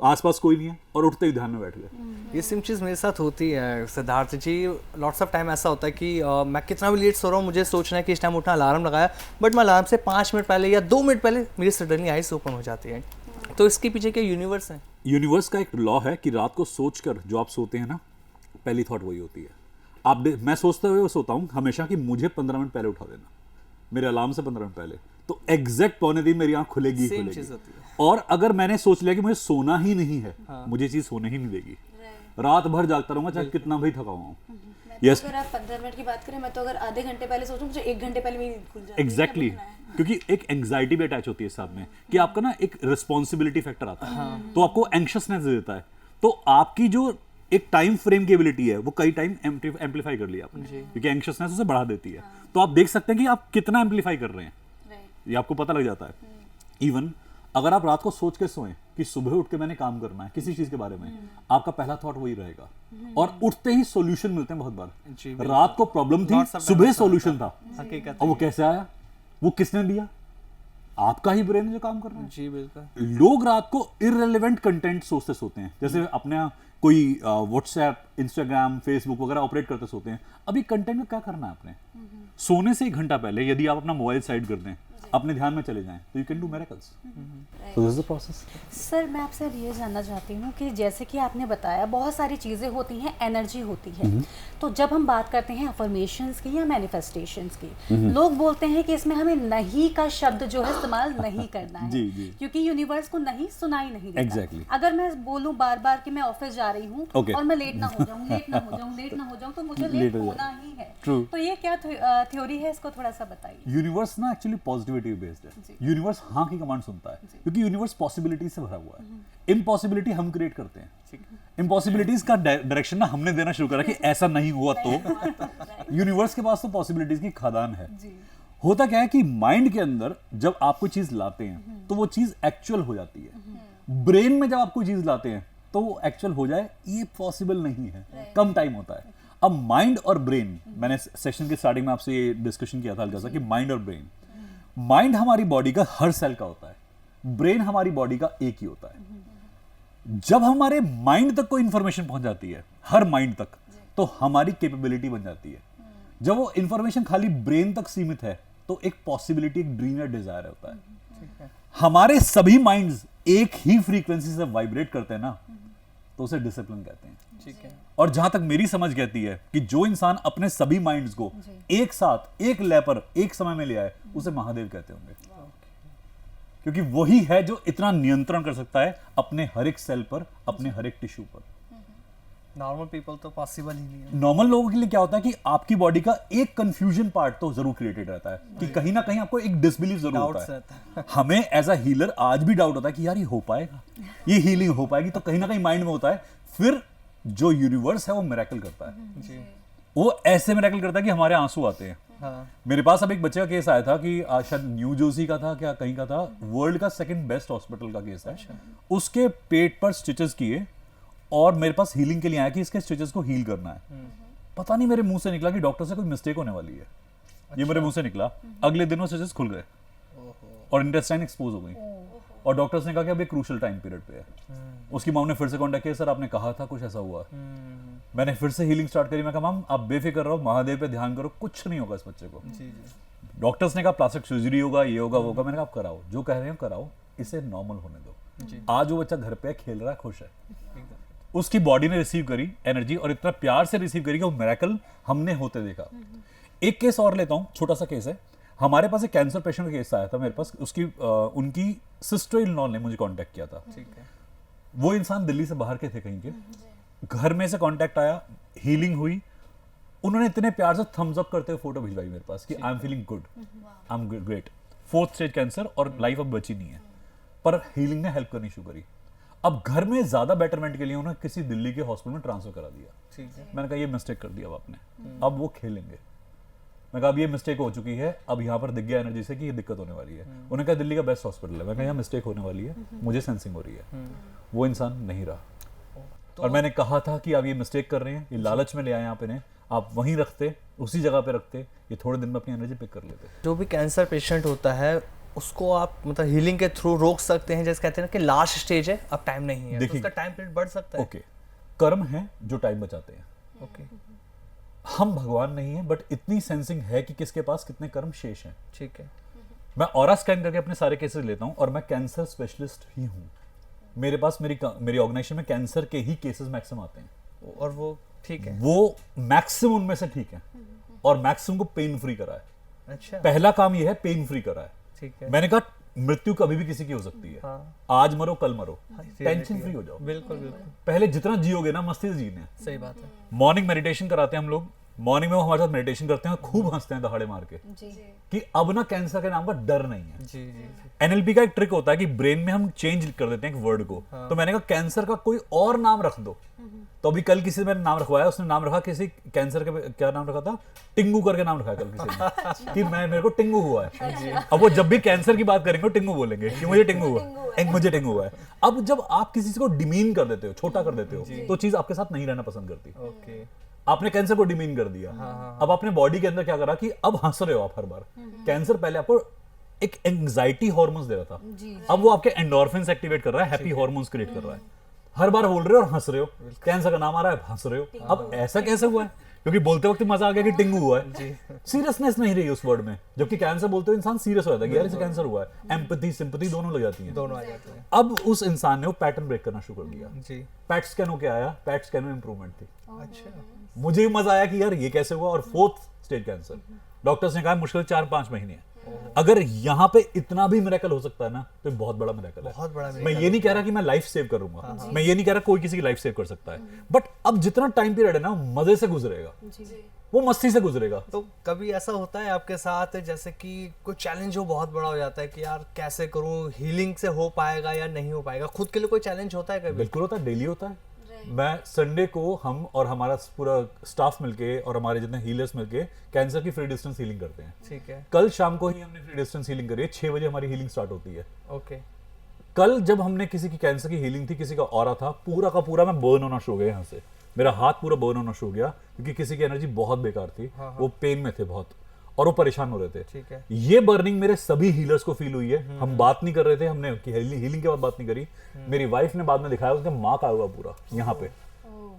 आसपास कोई नहीं है, और उठते ही ध्यान में बैठ गए। ये सेम चीज़ मेरे साथ होती है सिद्धार्थ जी। लॉट्स ऑफ टाइम ऐसा होता है कि मैं कितना भी लेट सो रहा हूँ, मुझे सोचना है कि इस टाइम उठना, अलार्म लगाया, बट मैं अलार्म से 5 मिनट पहले या 2 मिनट पहले मेरी सडनली आइज ओपन हो जाती है। तो इसके पीछे क्या यूनिवर्स है? यूनिवर्स का एक लॉ है कि रात को सोचकर जो आप सोते हैं ना, पहली थॉट वही होती है। मैं सोचते हुए सोता हूँ हमेशा कि मुझे 15 मिनट पहले उठा देना, मेरे अलार्म से 15 मिनट पहले, तो एग्जैक्ट 2:45 मेरी आंख खुलेगी। और अगर मैंने सोच लिया कि मुझे सोना ही नहीं है, मुझे चीज सोने ही नहीं देगी, रात भर जागता रहूंगा चाहे कितना भी थका हुआ हूं। यस, अगर आप 15 मिनट की बात करें, मैं तो अगर आधे घंटे पहले सोचूं, मुझे 1 घंटे पहले मेरी नींद खुल जाती है। एग्जैक्टली, क्योंकि एक एंग्जाइटी भी अटैच होती है साथ में कि आपका ना एक रिस्पॉन्सिबिलिटी फैक्टर आता है, तो आपको एंग्शियसनेस दे देता है। तो आपकी जो एक टाइम फ्रेम की एबिलिटी है वो कई टाइम एम्पलीफाई कर लिया आपने, क्योंकि एंग्शियसनेस उसे बढ़ा देती है। तो आप देख सकते हैं कि आप कितना एम्पलीफाई कर रहे हैं, ये आपको पता लग जाता है। इवन अगर आप रात को सोच के सोएं कि सुबह उठ के मैंने काम करना है किसी चीज के बारे में, आपका पहला थॉट वही रहेगा, और उठते ही सॉल्यूशन मिलते हैं बहुत बार। रात को प्रॉब्लम थी, सुबह सॉल्यूशन था, और वो कैसे आया, वो किसने दिया, आपका ही ब्रेन जो काम कर रहा है। जी बिल्कुल। लोग रात को इररिलेवेंट कंटेंट सोचते सोते हैं, जैसे अपने कोई व्हाट्सएप, इंस्टाग्राम, फेसबुक वगैरह ऑपरेट करते सोते हैं। अभी कंटेंट में क्या करना है आपने, सोने से 1 घंटा पहले यदि आप अपना मोबाइल साइड कर दें, अपने ध्यान में चले जाएं, तो you can do miracles. So this is the process. Sir मैं आपसे ये जानना चाहती हूँ कि जैसे कि आपने बताया बहुत सारी चीज़ें होती हैं, एनर्जी होती है, तो जब हम बात करते हैं अफर्मेशंस की या मैनिफेस्टेशंस की, लोग बोलते हैं कि इसमें हमें नहीं का शब्द जो है इस्तेमाल नहीं करना है, जी, जी। क्योंकि यूनिवर्स को नहीं सुनाई नहीं देता। Exactly. अगर मैं बोलूँ बार बार कि मैं ऑफिस जा रही हूँ Okay. और मैं लेट ना हो जाऊँ, लेट ना हो जाऊँ, लेट ना हो जाऊँ, तो मुझे लेट Late हो होना ही है। True. तो ये क्या थ्योरी है, इसको थोड़ा सा बताइए। यूनिवर्स ना एक्चुअली पॉजिटिविटी बेस्ड है। यूनिवर्स हाँ की कमांड सुनता है, क्योंकि यूनिवर्स पॉसिबिलिटी से भरा हुआ है। इम्पॉसिबिलिटी हम क्रिएट करते हैं, इम्पॉसिबिलिटीज का डायरेक्शन ना हमने देना शुरू करा कि ऐसा नहीं हुआ तो यूनिवर्स के पास तो पॉसिबिलिटीज की खदान है। होता क्या है कि माइंड के अंदर जब आप कोई चीज लाते हैं तो वो चीज एक्चुअल हो जाती है। ब्रेन में जब आप कोई चीज लाते हैं तो वो एक्चुअल हो जाए, ये पॉसिबल नहीं है, कम टाइम होता है। अब माइंड और ब्रेन, मैंने सेशन के स्टार्टिंग में आपसे ये डिस्कशन किया था हल्का सा कि माइंड और ब्रेन, माइंड हमारी बॉडी का हर सेल का होता है, ब्रेन हमारी बॉडी का एक ही होता है। जब हमारे माइंड तक कोई इंफॉर्मेशन पहुंच जाती है, हर माइंड तक, तो हमारी कैपेबिलिटी बन जाती है। जब वो इंफॉर्मेशन खाली ब्रेन तक सीमित है तो एक पॉसिबिलिटी, एक ड्रीम या डिजायर होता है। हमारे सभी माइंड्स एक ही फ्रीक्वेंसी से वाइब्रेट करते हैं ना, तो उसे डिसिप्लिन कहते हैं। ठीक है। और जहां तक मेरी समझ कहती है कि जो इंसान अपने सभी माइंड्स को एक साथ एक लय पर एक समय में ले आए, उसे महादेव कहते होंगे, क्योंकि वही है जो इतना नियंत्रण कर सकता है अपने हर एक सेल पर, अपने हर एक टिश्यू पर। नॉर्मल पीपल तो पॉसिबल ही नहीं है। नॉर्मल लोगों के लिए क्या होता है कि आपकी बॉडी का एक कंफ्यूजन पार्ट तो जरूर क्रिएटेड रहता है कि कहीं ना कहीं आपको एक डिसबिलीफ जरूर होता है। हमें एज अ हीलर आज भी डाउट होता है कि यार ये हो पाएगा, ये हीलिंग हो पाएगी, तो कहीं ना कहीं माइंड में होता है। फिर जो यूनिवर्स है वो मिरेकल करता है जी। वो ऐसे मिरेकल करता है कि हमारे आंसू आते हैं। हाँ। मेरे पास अब एक बच्चे का केस आया था कि शायद न्यू जर्सी का था, क्या कहीं का था, वर्ल्ड का 2nd बेस्ट हॉस्पिटल का केस है। उसके पेट पर स्टिचेस किए और मेरे पास हीलिंग के लिए आया कि इसके स्टिचेस को हील करना है। पता नहीं मेरे मुंह से निकला कि डॉक्टर से कोई मिस्टेक होने वाली है। ये मेरे मुंह से निकला, अगले दिनों स्टिचेस खुल गए और इंटेस्टाइन एक्सपोज हो गई, और डॉक्टर्स ने कहा कि अब ये क्रूशियल टाइम पीरियड पे है। उसकी मॉम ने फिर से कांटेक्ट किया, सर आपने कहा था कुछ ऐसा हुआ। मैंने फिर से हीलिंग स्टार्ट करी। मैं कहा मैम आप बेफिक्र रहो, महादेव पे ध्यान करो, कुछ नहीं होगा इस बच्चे को। डॉक्टर्स ने कहा प्लास्टिक सर्जरी होगा, ये होगा, वो होगा। मैंने कहा आप कराओ, जो कह रहे हैं कराओ, इसे नॉर्मल होने दो। आज वो बच्चा घर पे खेल रहा है, खुश है। उसकी बॉडी ने रिसीव करी एनर्जी, और इतना प्यार से रिसीव करी कि वो मिरेकल हमने होते देखा। एक केस और लेता हूँ, छोटा सा केस है। हमारे पास एक कैंसर पेशेंट का केस आया था मेरे पास। उसकी उनकी सिस्टर इन लॉ ने मुझे कांटेक्ट किया था। ठीक है। वो इंसान दिल्ली से बाहर के थे कहीं के, घर में से कांटेक्ट आया, हीलिंग हुई। उन्होंने इतने प्यार से थम्स अप करते हुए फोटो भिजवाई मेरे पास कि I am feeling good, I am great. 4th stage cancer और लाइफ अब बची नहीं है, पर हीलिंग ने हेल्प करनी शुरू करी। अब घर में ज्यादा बेटरमेंट के लिए उन्होंने किसी दिल्ली के हॉस्पिटल में ट्रांसफर करा दिया। ठीक है। मैंने कहा ये मिस्टेक कर दिया अब आपने, अब वो खेलेंगे। मैं कहा अब ये मिस्टेक हो चुकी है, अब यहाँ पर दिख गया एनर्जी से कि ये दिक्कत होने वाली है। उन्होंने कहा दिल्ली का बेस्ट हॉस्पिटल है। मैं कहा यहाँ मिस्टेक होने वाली है, मुझे सेंसिंग हो रही है। वो इंसान नहीं रहा, और मैंने कहा था कि आप ये मिस्टेक कर रहे हैं, ये लालच में ले आए आप इन्हें, आप वहीं रखते, उसी जगह पे रखते, ये थोड़े दिन में अपनी एनर्जी पिक कर लेते। जो भी कैंसर पेशेंट होता है उसको आप मतलब हीलिंग के थ्रू रोक सकते हैं, जैसे कहते हैं ना कि लास्ट स्टेज है, अब टाइम नहीं है, तो उसका टाइम पीरियड बढ़ सकता है। ओके, कर्म है जो टाइम बचाते हैं। ओके। हम भगवान नहीं है, बट इतनी सेंसिंग है कि किसके पास कितने कर्म शेष हैं। ठीक है। मैं ऑरा स्कैन करके अपने सारे केसेस लेता हूं, और मैं कैंसर स्पेशलिस्ट ही हूं। मेरे पास मेरी ऑर्गेनाइजेशन में कैंसर के ही केसेस मैक्सिमम आते हैं, और वो ठीक है, वो मैक्सिमम उनमें से ठीक है, और मैक्सिमम को पेन फ्री करा है। अच्छा। पहला काम ये है पेन फ्री करा है। ठीक है। मैंने कहा मृत्यु कभी भी किसी की हो सकती है। हाँ। आज मरो कल मरो, टेंशन फ्री हो जाओ। बिल्कुल बिल्कुल पहले जितना जियोगे ना मस्ती से जीने। सही बात है। मॉर्निंग मेडिटेशन कराते हैं हम लोग, मॉर्निंग में वो हमारे साथ मेडिटेशन करते हैं और खूब हंसते हैं दहाड़े मार के कि अब ना कैंसर के नाम का डर नहीं है। जी जी एनएलपी का एक ट्रिक होता है कि ब्रेन में हम चेंज कर देते हैं एक वर्ड को। तो मैंने कहा कैंसर का कोई और नाम रख दो। तो अभी कल किसी ने मैंने नाम रखवाया, उसने नाम रखा किसी कैंसर के, क्या नाम रखा था, टिंगू करके नाम रखा है कल किसी ने कि मेरे को टिंगू हुआ है। अब वो जब भी कैंसर की बात करेंगे टिंगू बोलेंगे कि मुझे टिंगू हुआ है, मुझे टिंगू हुआ है। अब जब आप किसी चीज को डिमीन कर देते हो, छोटा कर देते हो, तो चीज आपके साथ नहीं रहना पसंद करती। ओके आपने कैंसर को डिमीन कर दिया। अब आपने बॉडी के अंदर क्या करा कि अब हंस रहे हो आप हर बार। कैंसर पहले आपको एक एंजाइटी हार्मोन्स दे रहा था, अब वो आपके एंडोर्फिन्स एक्टिवेट कर रहा है, हैप्पी हार्मोन्स क्रिएट कर रहा है। हर बार बोल रहे हो और हंस रहे हो, कैंसर का नाम आ रहा है, हंस रहे हो। अब ऐसा कैसे हुआ है? क्योंकि बोलते वक्त मजा आ गया कि टिंगू हुआ है, सीरियसनेस नहीं रही उस वर्ड में। जबकि कैंसर बोलते हुए इंसान सीरियस हो जाता है कि यार इसे कैंसर हुआ है। एम्पैथी सिंपैथी दोनों लग जाती हैं, दोनों आ जाते हैं। अब उस इंसान ने वो पैटर्न ब्रेक करना शुरू कर दिया। जी पैट स्कैन होके आया, पैट स्कैन में इंप्रूवमेंट थी। अच्छा मुझे भी मजा आया कि यार ये कैसे हुआ। और 4th स्टेज कैंसर, डॉक्टर्स ने कहा मुश्किल 4-5 महीने है। अगर यहाँ पे इतना भी मिरेकल हो सकता है ना, तो बहुत बड़ा मिरेकल है। बहुत बड़ा मैं ये नहीं कह रहा कि मैं लाइफ सेव करूंगा, मैं ये नहीं कह रहा कोई किसी की लाइफ सेव कर सकता है, बट अब जितना टाइम पीरियड है ना, मजे से गुजरेगा, वो मस्ती से गुजरेगा। तो कभी ऐसा होता है आपके साथ जैसे कि कोई चैलेंज हो बहुत बड़ा हो जाता है कि यार कैसे करूं, हीलिंग से हो पाएगा या नहीं हो पाएगा, खुद के लिए कोई चैलेंज होता है कभी? बिल्कुल होता है, डेली होता है। मैं संडे को हम और हमारा पूरा स्टाफ मिलके और हमारे जितने हीलर्स मिलके कैंसर की फ्री डिस्टेंस हीलिंग करते हैं। ठीक है। कल शाम को ही हमने फ्री डिस्टेंस हीलिंग करी है, 6 बजे हमारी हीलिंग स्टार्ट होती है। ओके। कल जब हमने किसी की कैंसर की हीलिंग थी, किसी का ऑरा था, पूरा का पूरा मैं बर्न होना शुरू हो गया यहाँ से, मेरा हाथ पूरा बर्न होना शुरू हो गया क्योंकि किसी की एनर्जी बहुत बेकार थी। वो पेन में थे बहुत और वो परेशान हो रहे थे। ठीक है। ये बर्निंग मेरे सभी हीलर्स को फील हुई है। हम बात नहीं कर रहे थे, हमने हीलिंग के बाद बात नहीं करी। मेरी वाइफ ने बाद में दिखाया, उसके माँ का हुआ पूरा यहाँ पे।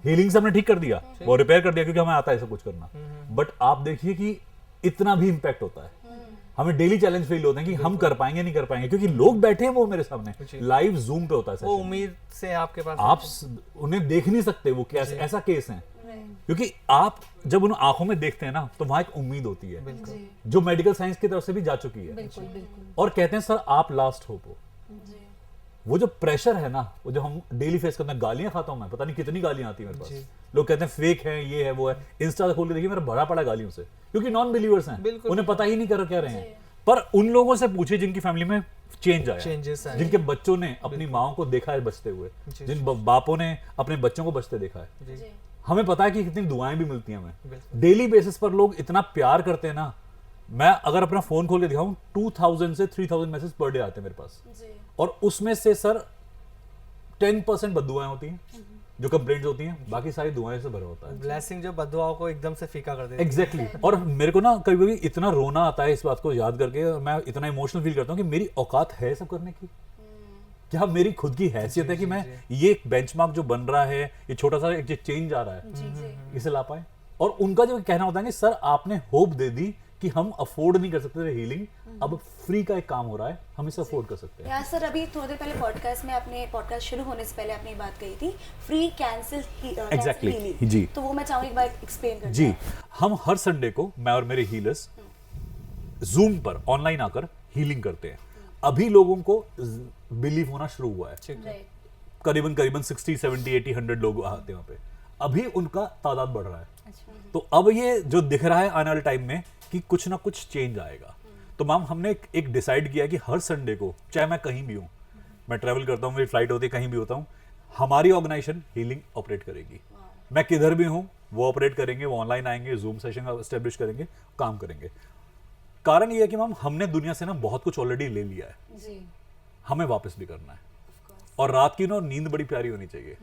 हीलिंग से हमने ठीक कर दिया, वो रिपेयर कर दिया क्योंकि हमें आता है ऐसा कुछ करना। बट आप देखिए कि इतना भी इंपैक्ट होता है। हमें डेली चैलेंज फील होते हैं कि हम कर पाएंगे नहीं कर पाएंगे, क्योंकि लोग बैठे हैं वो मेरे सामने लाइव जूम पे होता है। वो उम्मीद से आपके पास आप उन्हें देख नहीं सकते, वो कैसे ऐसा केस है, क्योंकि आप जब उन आंखों में देखते हैं ना, तो वहां एक उम्मीद होती है जो मेडिकल साइंस की तरफ से भी जा चुकी है। और कहते हैं सर आप लास्ट होप हो। वो जो प्रेशर है ना, वो जो हम डेली फेस करते हैं, गालियां खाता हूं मैं, पता नहीं कितनी गालियां आती है मेरे पास। लोग कहते हैं फेक है, ये है वो है। इंस्टा खोल के देखिए मेरा भरा पड़ा गालियों से, क्योंकि नॉन बिलीवर्स हैं, उन्हें पता ही नहीं कर क्या रहे हैं। पर उन लोगों से पूछिए जिनकी फैमिली में चेंज आया, चेंजेस आए, जिनके बच्चों ने अपनी माओ को देखा है बचते हुए, जिन बापों ने अपने बच्चों को बचते देखा है। हमें पता है कि कितनी दुआएं भी मिलती हैं हमें डेली बेसिस पर। लोग इतना प्यार करते हैं ना, मैं अगर अपना फोन खोल के दिखाऊं 2000 से 3000 मैसेज पर डे आते हैं मेरे पास, और उसमें से सर 10% बद्दुआएं होती हैं जो कंप्लेंट्स होती हैं, बाकी सारी दुआएं से भरा होता है। ब्लेसिंग जो बद्दुआओं को एकदम से फीका कर देती है। एग्जैक्टली। और मेरे को ना कभी कभी इतना रोना आता है इस बात को याद करके, और मैं इतना इमोशनल फील करता हूँ कि मेरी औकात है सब करने की। क्या मेरी खुद की हैसियत है कि मैं ये एक बेंचमार्क जो बन रहा है, ये छोटा सा एक चेंज आ रहा है, इसे ला पाए। और उनका जो कहना होता है कि सर आपने होप दे दी कि हम अफोर्ड नहीं कर सकते थे हीलिंग, अब फ्री का एक काम हो रहा है, हम इसे अफोर्ड कर सकते हैं। यार सर, अभी थोड़ी देर पहले पॉडकास्ट में आपने पॉडकास्ट शुरू होने से पहले आपने ये बात कही थी, फ्री कैंसर एग्जैक्टली जी। तो वो मैं चाहूंगी एक बार एक्सप्लेन कर जी। हम हर संडे को मैं और मेरे हीलर्स जूम पर ऑनलाइन आकर हीलिंग करते हैं। अभी लोगों को बिलीव होना शुरू हुआ है, करीबन 60, 70, 80, 100 लोग आते हैं वहां पे। अभी उनका तादाद बढ़ रहा है। तो अब ये जो दिख रहा है आने वाले टाइम में कि कुछ ना कुछ चेंज आएगा। तो मैम हमने एक डिसाइड किया कि हर संडे को, चाहे मैं कहीं भी हूँ, मैं ट्रैवल करता हूँ, मेरी फ्लाइट होती है, कहीं भी होता हूँ, हमारी ऑर्गेनाइजेशन हीलिंग ऑपरेट करेगी। मैं किधर भी हूँ वो ऑपरेट करेंगे, वो ऑनलाइन आएंगे, जूम सेशन एस्टेब्लिश करेंगे, काम करेंगे। कारण ये है कि मैम हमने दुनिया से ना बहुत कुछ ऑलरेडी ले लिया है, हमें वापस भी करना है। और रात की ना नींद बड़ी प्यारी होनी चाहिए।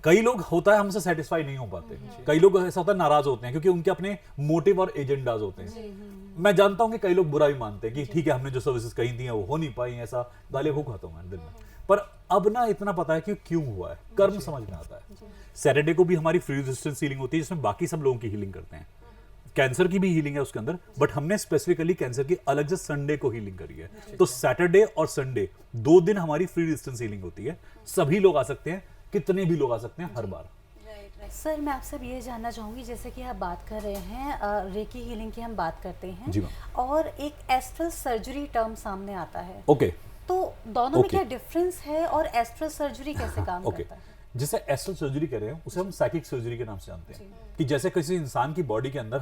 कई लोग होता है हमसे सेटिस्फाई नहीं हो पाते, कई लोग ऐसा होता है नाराज होते हैं क्योंकि उनके अपने मोटिव और एजेंडाज होते हैं। मैं जानता हूं कि कई लोग बुरा भी मानते हैं कि ठीक है हमने जो सर्विसेज कही थी वो हो नहीं पाई, ऐसा गालियां खूब खाता हूं मैं दिन में। पर अब ना इतना पता है कि क्यों हुआ है, कर्म समझ में आता है। सैटरडे को भी हमारी फ्री रेजिस्टेंस हीलिंग होती है जिसमें बाकी सब लोगों की हीलिंग करते हैं। कैंसर की भी हीलिंग है उसके अंदर, बट हमने स्पेसिफिकली कैंसर की अलग से संडे को हीलिंग करी है। तो सैटरडे और संडे 2 दिन हमारी फ्री डिस्टेंस हीलिंग होती है। सभी लोग आ सकते हैं, कितने भी लोग आ सकते हैं हर बार। सर मैं आपसे ये जानना चाहूँगी, जैसे कि आप बात कर रहे हैं रेकी हीलिंग की, हम बात करते हैं जी और एक एस्ट्रल सर्जरी टर्म सामने आता है। ओके। तो दोनों में क्या डिफरेंस है और एस्ट्रल सर्जरी कैसे काम करता है? जिसे एस्ट्रल सर्जरी कह रहे हैं उसे हम साइकिक सर्जरी के नाम से जानते हैं कि जैसे किसी इंसान की बॉडी के अंदर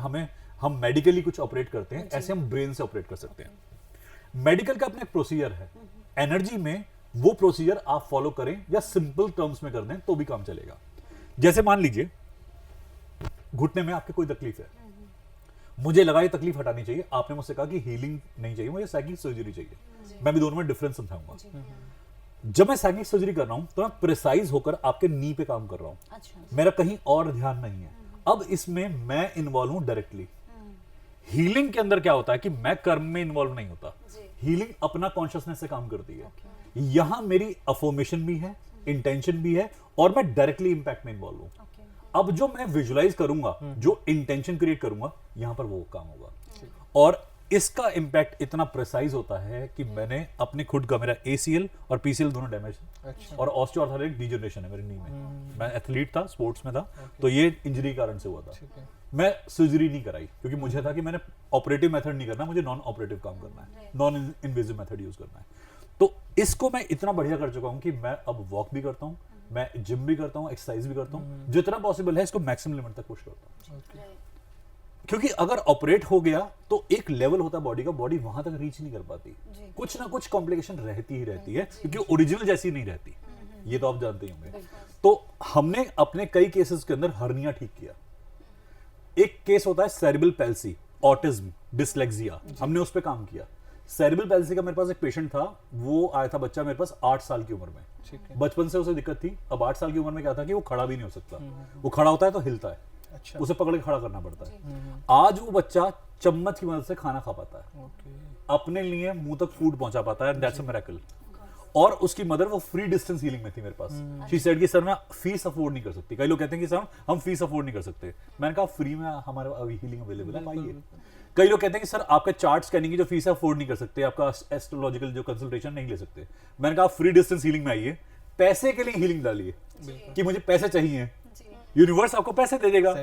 हम मेडिकली कुछ ऑपरेट करते हैं, ऐसे हम ब्रेन से ऑपरेट कर सकते हैं। मेडिकल का अपना एक प्रोसीजर है, एनर्जी में वो प्रोसीजर आप फॉलो करें या सिंपल टर्म्स में कर दें तो भी काम चलेगा। जैसे मान लीजिए घुटने में आपके कोई तकलीफ है, मुझे लगा ये तकलीफ हटानी चाहिए, आपने मुझसे कहा कि हीलिंग नहीं चाहिए, मुझे साइकिक सर्जरी चाहिए। मैं भी दोनों में डिफरेंस समझाऊंगा। जब मैं साइकिक सर्जरी कर रहा हूं तो मैं प्रिसाइज होकर आपके नी पे काम कर रहा हूं, मेरा कहीं और ध्यान नहीं है। अब इसमें मैं इन्वॉल्व हूं डायरेक्टली। हीलिंग के अंदर क्या होता है कि मैं कर्म में इन्वॉल्व नहीं होता, हीलिंग अपना कॉन्शियसनेस से काम करती है। यहां मेरी अफर्मेशन भी है, इंटेंशन भी है और मैं डायरेक्टली इंपैक्ट में इन्वॉल्व हूं। अब जो मैं विजुलाइज करूंगा, जो इंटेंशन क्रिएट करूंगा, यहां पर वो काम होगा। और इसका इंपैक्ट इतना प्रिसाइज होता है कि मैंने अपने खुद का, मेरा ACL और PCL दोनों डैमेज और ऑस्टियोआर्थराइटिस डीजनरेशन है मेरे नी में। मैं एथलीट था, स्पोर्ट्स में था, तो ये इंजरी के कारण से हुआ था। मैं सर्जरी नहीं कराई क्योंकि मुझे था कि मैंने ऑपरेटिव मेथड नहीं करना, मुझे नॉन ऑपरेटिव काम करना है, नॉन इन्वेजिव मेथड यूज करना है। तो इसको मैं इतना बढ़िया कर चुका हूं कि मैं अब वॉक भी करता हूं, मैं जिम भी करता हूं, एक्सरसाइज भी करता हूं, जितना पॉसिबल है इसको मैक्सिमम लिमिट तक पुश करता हूं। क्योंकि अगर ऑपरेट हो गया तो एक लेवल होता है बॉडी का, बॉडी वहां तक रीच नहीं कर पाती, कुछ ना कुछ कॉम्प्लिकेशन रहती ही रहती है क्योंकि ओरिजिनल जैसी नहीं रहती। ये तो आप जानते ही होंगे। तो हमने अपने कई केसेस के अंदर हर्निया ठीक किया। एक केस होता है सेरेब्रल पैल्सी, ऑटिज्म, डिसलेक्सिया, हमने उस पर काम किया। सेरेब्रल पैल्सी का मेरे पास एक पेशेंट था, वो आया था बच्चा मेरे पास 8 साल की उम्र में। बचपन से उसे दिक्कत थी। अब 8 साल की उम्र में क्या था कि वो खड़ा भी नहीं हो सकता, वो खड़ा होता है तो हिलता है, अच्छा। उसे पकड़ के खड़ा करना पड़ता है। आज वो बच्चा चम्मच की मदद से खाना खा पाता है, अपने लिए मुंह तक फूड पहुंचा पाता है, दैट्स अ मिरेकल। और उसकी मदर वो फ्री डिस्टेंस हीलिंग में थी मेरे पास। शी सेड कि सर मैं फीस अफोर्ड नहीं कर सकती। कई लोग कहते हैं कि सर हम फीस अफोर्ड नहीं कर सकते। मैंने कहा फ्री में हमारे हीलिंग अवेलेबल है, आइए। कई लोग कहते हैं कि सर आपके चार्ट स्कैनिंग की जो फीस है अफोर्ड नहीं कर सकते, आपका एस्ट्रोलॉजिकल जो कंसल्टेशन नहीं ले सकते। मैंने कहा फ्री डिस्टेंस हीलिंग में आइए, पैसे के लिए हीलिंग डालिए कि मुझे पैसे चाहिए, यूनिवर्स आपको पैसे दे देगा,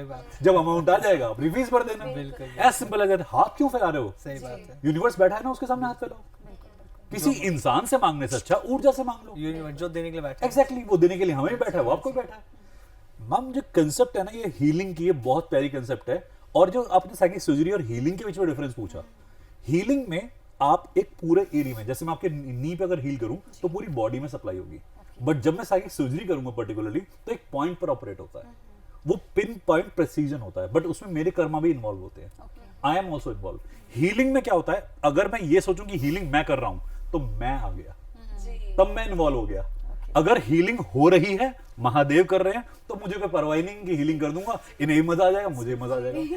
जब अमाउंट आ जाएगा आप फीस भर देना। As simple as that. हाथ क्यों फैला रहे हो? सही बात है। यूनिवर्स बैठा है ना, उसके सामने हाथ फैलाओ। किसी इंसान से मांगने से अच्छा ऊर्जा से मांग लो। यूनिवर्स जो देने के लिए बैठा है। एग्जैक्टली, वो देने के लिए हमें बैठा है, वो आपको बैठा है। मैम जो कंसेप्ट है ना ये हीलिंग की, ये बहुत प्यारी कंसेप्ट है। और जो आपने साइकिक सर्जरी और हीलिंग के बीच में डिफरेंस पूछा, हीलिंग में आप एक पूरे एरिया में, जैसे मैं आपके नी पे अगर हील करूं तो पूरी बॉडी में सप्लाई होगी। बट जब मैं साइकिक सर्जरी करूंगा पर्टिकुलरली तो एक पॉइंट पर ऑपरेट होता है, वो पिन पॉइंट प्रेसिजन होता है, बट उसमें मेरे कर्मा भी इन्वॉल्व होते हैं। I am also involve. Healing में क्या होता है, अगर मैं ये सोचूं कि हीलिंग मैं कर रहा हूं तो मैं आ गया, तब मैं इन्वॉल्व हो गया। अगर हीलिंग हो रही है, महादेव कर रहे हैं, तो मुझे कोई परवाही नहीं कि हीलिंग कर दूंगा, इन्हें मजा आ जाएगा, मुझे मजा आ जाएगा।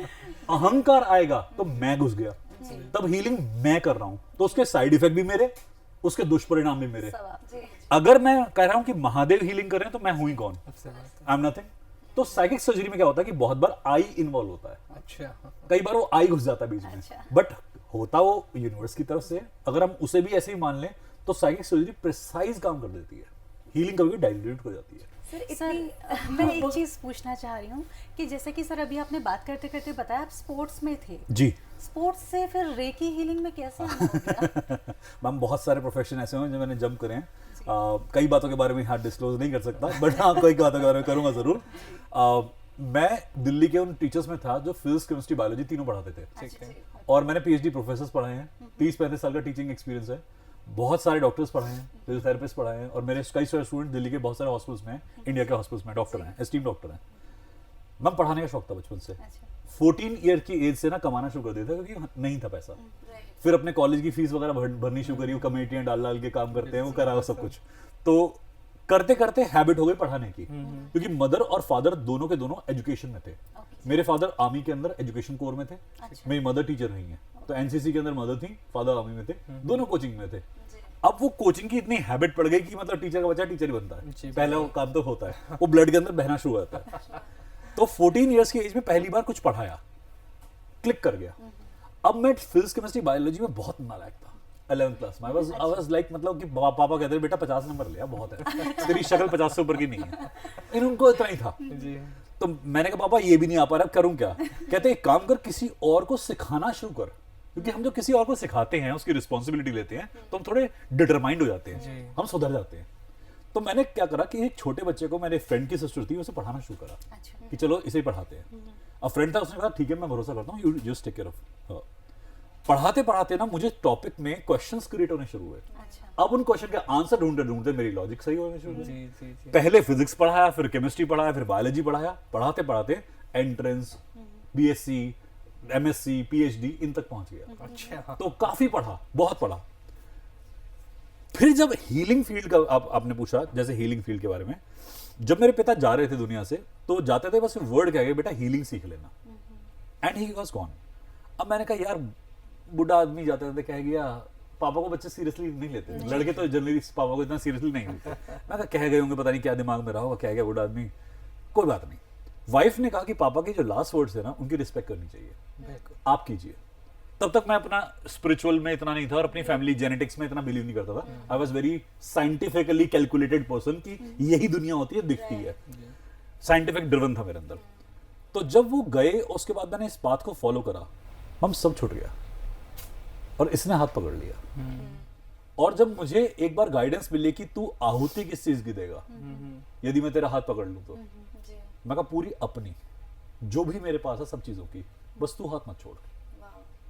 अहंकार आएगा तो मैं घुस गया, तब हीलिंग मैं कर रहा हूं, तो उसके साइड इफेक्ट भी मेरे, उसके दुष्परिणाम भी मेरे। अगर मैं कह रहा हूं कि महादेव हीलिंग कर रहे हैं तो मैं हूं ही कौन? I am nothing. तो साइकिक सर्जरी में क्या होता है कि बहुत बार आई इन्वॉल्व होता है। अच्छा। कई बार वो आई घुस जाता है बीच में, बट होता वो यूनिवर्स की तरफ से। अगर हम उसे भी ऐसे ही मान लें तो साइकिक सर्जरी प्रिसाइज काम कर देती है, हीलिंग कभी डाइल्यूट हो जाती है। सर मैं एक चीज़ पूछना चाह रही हूँ कि जैसे कि सर अभी आपने बात करते करते बताया आप स्पोर्ट्स में थे जी, स्पोर्ट्स से फिर रेकी हीलिंग में कैसे आना हो गया? मैम बहुत सारे प्रोफेशन ऐसे हैं जो मैंने जंप करे हैं। कई बातों के बारे में यहाँ डिस्क्लोज नहीं कर सकता, बट हाँ कई बातों के बारे में करूँगा जरूर। मैं दिल्ली के उन टीचर्स में था जो फिजिक्स, केमिस्ट्री, बायोलॉजी तीनों पढ़ाते थे। ठीक है। और मैंने PhD प्रोफेसर्स पढ़ाए हैं, 30-35 साल का टीचिंग एक्सपीरियंस है। बहुत सारे डॉक्टर्स पढ़ाए हैं, फिजियोथेरेपिस्ट पढ़ाए हैं, और मेरे कई सारे स्टूडेंट दिल्ली के बहुत सारे हॉस्पिटल्स में, इंडिया के हॉस्पिटल्स में डॉक्टर हैं, एस्टीम डॉक्टर हैं। मैं पढ़ाने का शौक था बचपन से। 14 ईयर की एज से ना कमाना शुरू कर दिया था क्योंकि नहीं था पैसा। फिर अपने कॉलेज की फीस वगैरह भरनी शुरू करी, वो कमेटियां डाल के काम करते हैं, वो करा सब कुछ। तो करते करते हैबिट हो गई पढ़ाने की, क्योंकि मदर और फादर दोनों के दोनों एजुकेशन में थे। मेरे फादर आर्मी के अंदर एजुकेशन कोर में थे, मेरी मदर टीचर रही हैं, तो एनसीसी के अंदर मदर थी, फादर आर्मी में थे, दोनों कोचिंग में थे। अब वो कोचिंग की इतनी हैबिट पड़ गई कि मतलब टीचर का बच्चा टीचर ही बनता है, पहला वो काम तो होता है, वो ब्लड के अंदर बहना शुरू हो जाता है। तो 14 ईयर्स की एज में पहली बार कुछ पढ़ाया, क्लिक कर गया। अब मैं फिजिक्स, केमिस्ट्री, बायोलॉजी में बहुत नालायक था 11th क्लास में। आई वाज लाइक, मतलब कि पापा कहते हैं बेटा 50 नंबर लिया, बहुत है, तेरी शक्ल 50 से ऊपर की नहीं है। इन उनको इतना ही था। तो मैंने कहा पापा ये भी नहीं आ पा रहा, करूं क्या? कहते एक काम कर, किसी और को सिखाना शुरू कर, क्योंकि हम जो किसी और को सिखाते हैं, उसकी रिस्पॉन्सिबिलिटी लेते हैं, तो हम थोड़े डिटरमाइंड हो जाते हैं, हम सुधर जाते हैं। तो मैंने क्या करा कि एक छोटे बच्चे को, मेरे फ्रेंड की सिस्टर थी, उसे पढ़ाना शुरू करा अच्छा। कि चलो इसे ही पढ़ाते हैं। अब फ्रेंड था, उसने कहा ठीक है मैं भरोसा करता हूँ, you just take care of. पढ़ाते पढ़ाते ना मुझे टॉपिक में क्वेश्चंस क्रिएट होने शुरू हुए। अच्छा। अब उन क्वेश्चन के आंसर ढूंढते ढूंढते मेरी लॉजिक सही होने शुरू हुई। जी जी जी। पहले फिजिक्स पढ़ाया, फिर केमिस्ट्री पढ़ाया, फिर बायोलॉजी पढ़ाया। पढ़ाते पढ़ाते entrance, BSc, MSc, PhD in तक पहुंच गया। अच्छा। तो काफी पढ़ा, बहुत पढ़ा। फिर जब हीलिंग फील्ड का आपने पूछा, जैसे हीलिंग फील्ड के बारे में, जब मेरे पिता जा रहे थे दुनिया से, तो जाते थे बस वर्ड कह गए, बेटा हीलिंग सीख लेना, एंड ही वाज गॉन। अब मैंने कहा यार, बुढ़ा आदमी जाते थे, कह गया, पापा को बच्चे सीरियसली नहीं लेते, लड़के तो जनरली पापा को इतना सीरियसली नहीं लेते। मैं कहा कह गए होंगे, पता नहीं क्या दिमाग में रहा होगा, कह गया बुढ़ा आदमी, कोई बात नहीं। वाइफ ने कहा कि पापा के जो लास्ट वर्ड्स है ना, उनकी रिस्पेक्ट करनी चाहिए, आप कीजिए। तब तक मैं अपना स्पिरिचुअल में इतना नहीं था और अपनी फैमिली जेनेटिक्स में इतना बिलीव नहीं करता था। I was very scientifically calculated person कि यही दुनिया होती है, दिखती है, साइंटिफिक ड्रिवन था मेरे अंदर। तो जब वो गए, उसके बाद मैंने इस बात को फॉलो करा, हम सब छूट गया और इसने हाथ पकड़ लिया। और जब मुझे एक बार गाइडेंस मिली कि तू आहुति किस चीज की देगा यदि मैं तेरा हाथ पकड़ लूं तो, जी। मैं कहा पूरी अपनी, जो भी मेरे पास है सब चीजों की, बस तू हाथ मत छोड़।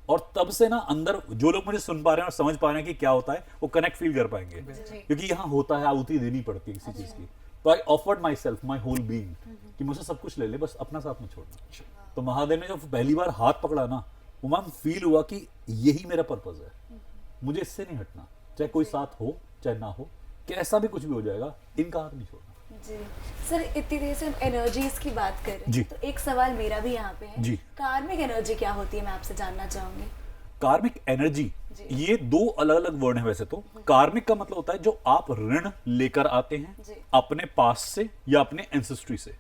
और तब से ना अंदर जो लोग मुझे सुन पा रहे हैं और समझ पा रहे हैं कि क्या होता है, वो कनेक्ट फील कर पाएंगे, क्योंकि यहाँ होता है, आहुति देनी पड़ती है किसी चीज की। तो I offered myself, my whole being, कि मुझे सब कुछ ले ले, बस अपना साथ में छोड़ना। तो महादेव ने जब पहली बार हाथ पकड़ा ना, वो मैम फील हुआ कि यही मेरा पर्पज है, मुझे इससे नहीं हटना, चाहे कोई साथ हो चाहे ना हो, कैसा भी कुछ भी हो जाएगा, इनका हाथ नहीं छोड़ना। जी सर, इतनी देर से हम एनर्जीज की बात कर रहे जी। हैं, तो एक सवाल मेरा भी यहाँ पे है। जी। कार्मिक एनर्जी क्या होती है, मैं आपसे जानना चाहूंगी। कार्मिक एनर्जी, ये दो अलग अलग वर्ड है वैसे तो। कार्मिक का मतलब होता है जो आप ऋण लेकर आते हैं जी। अपने पास से या अपने एंसेस्ट्री से।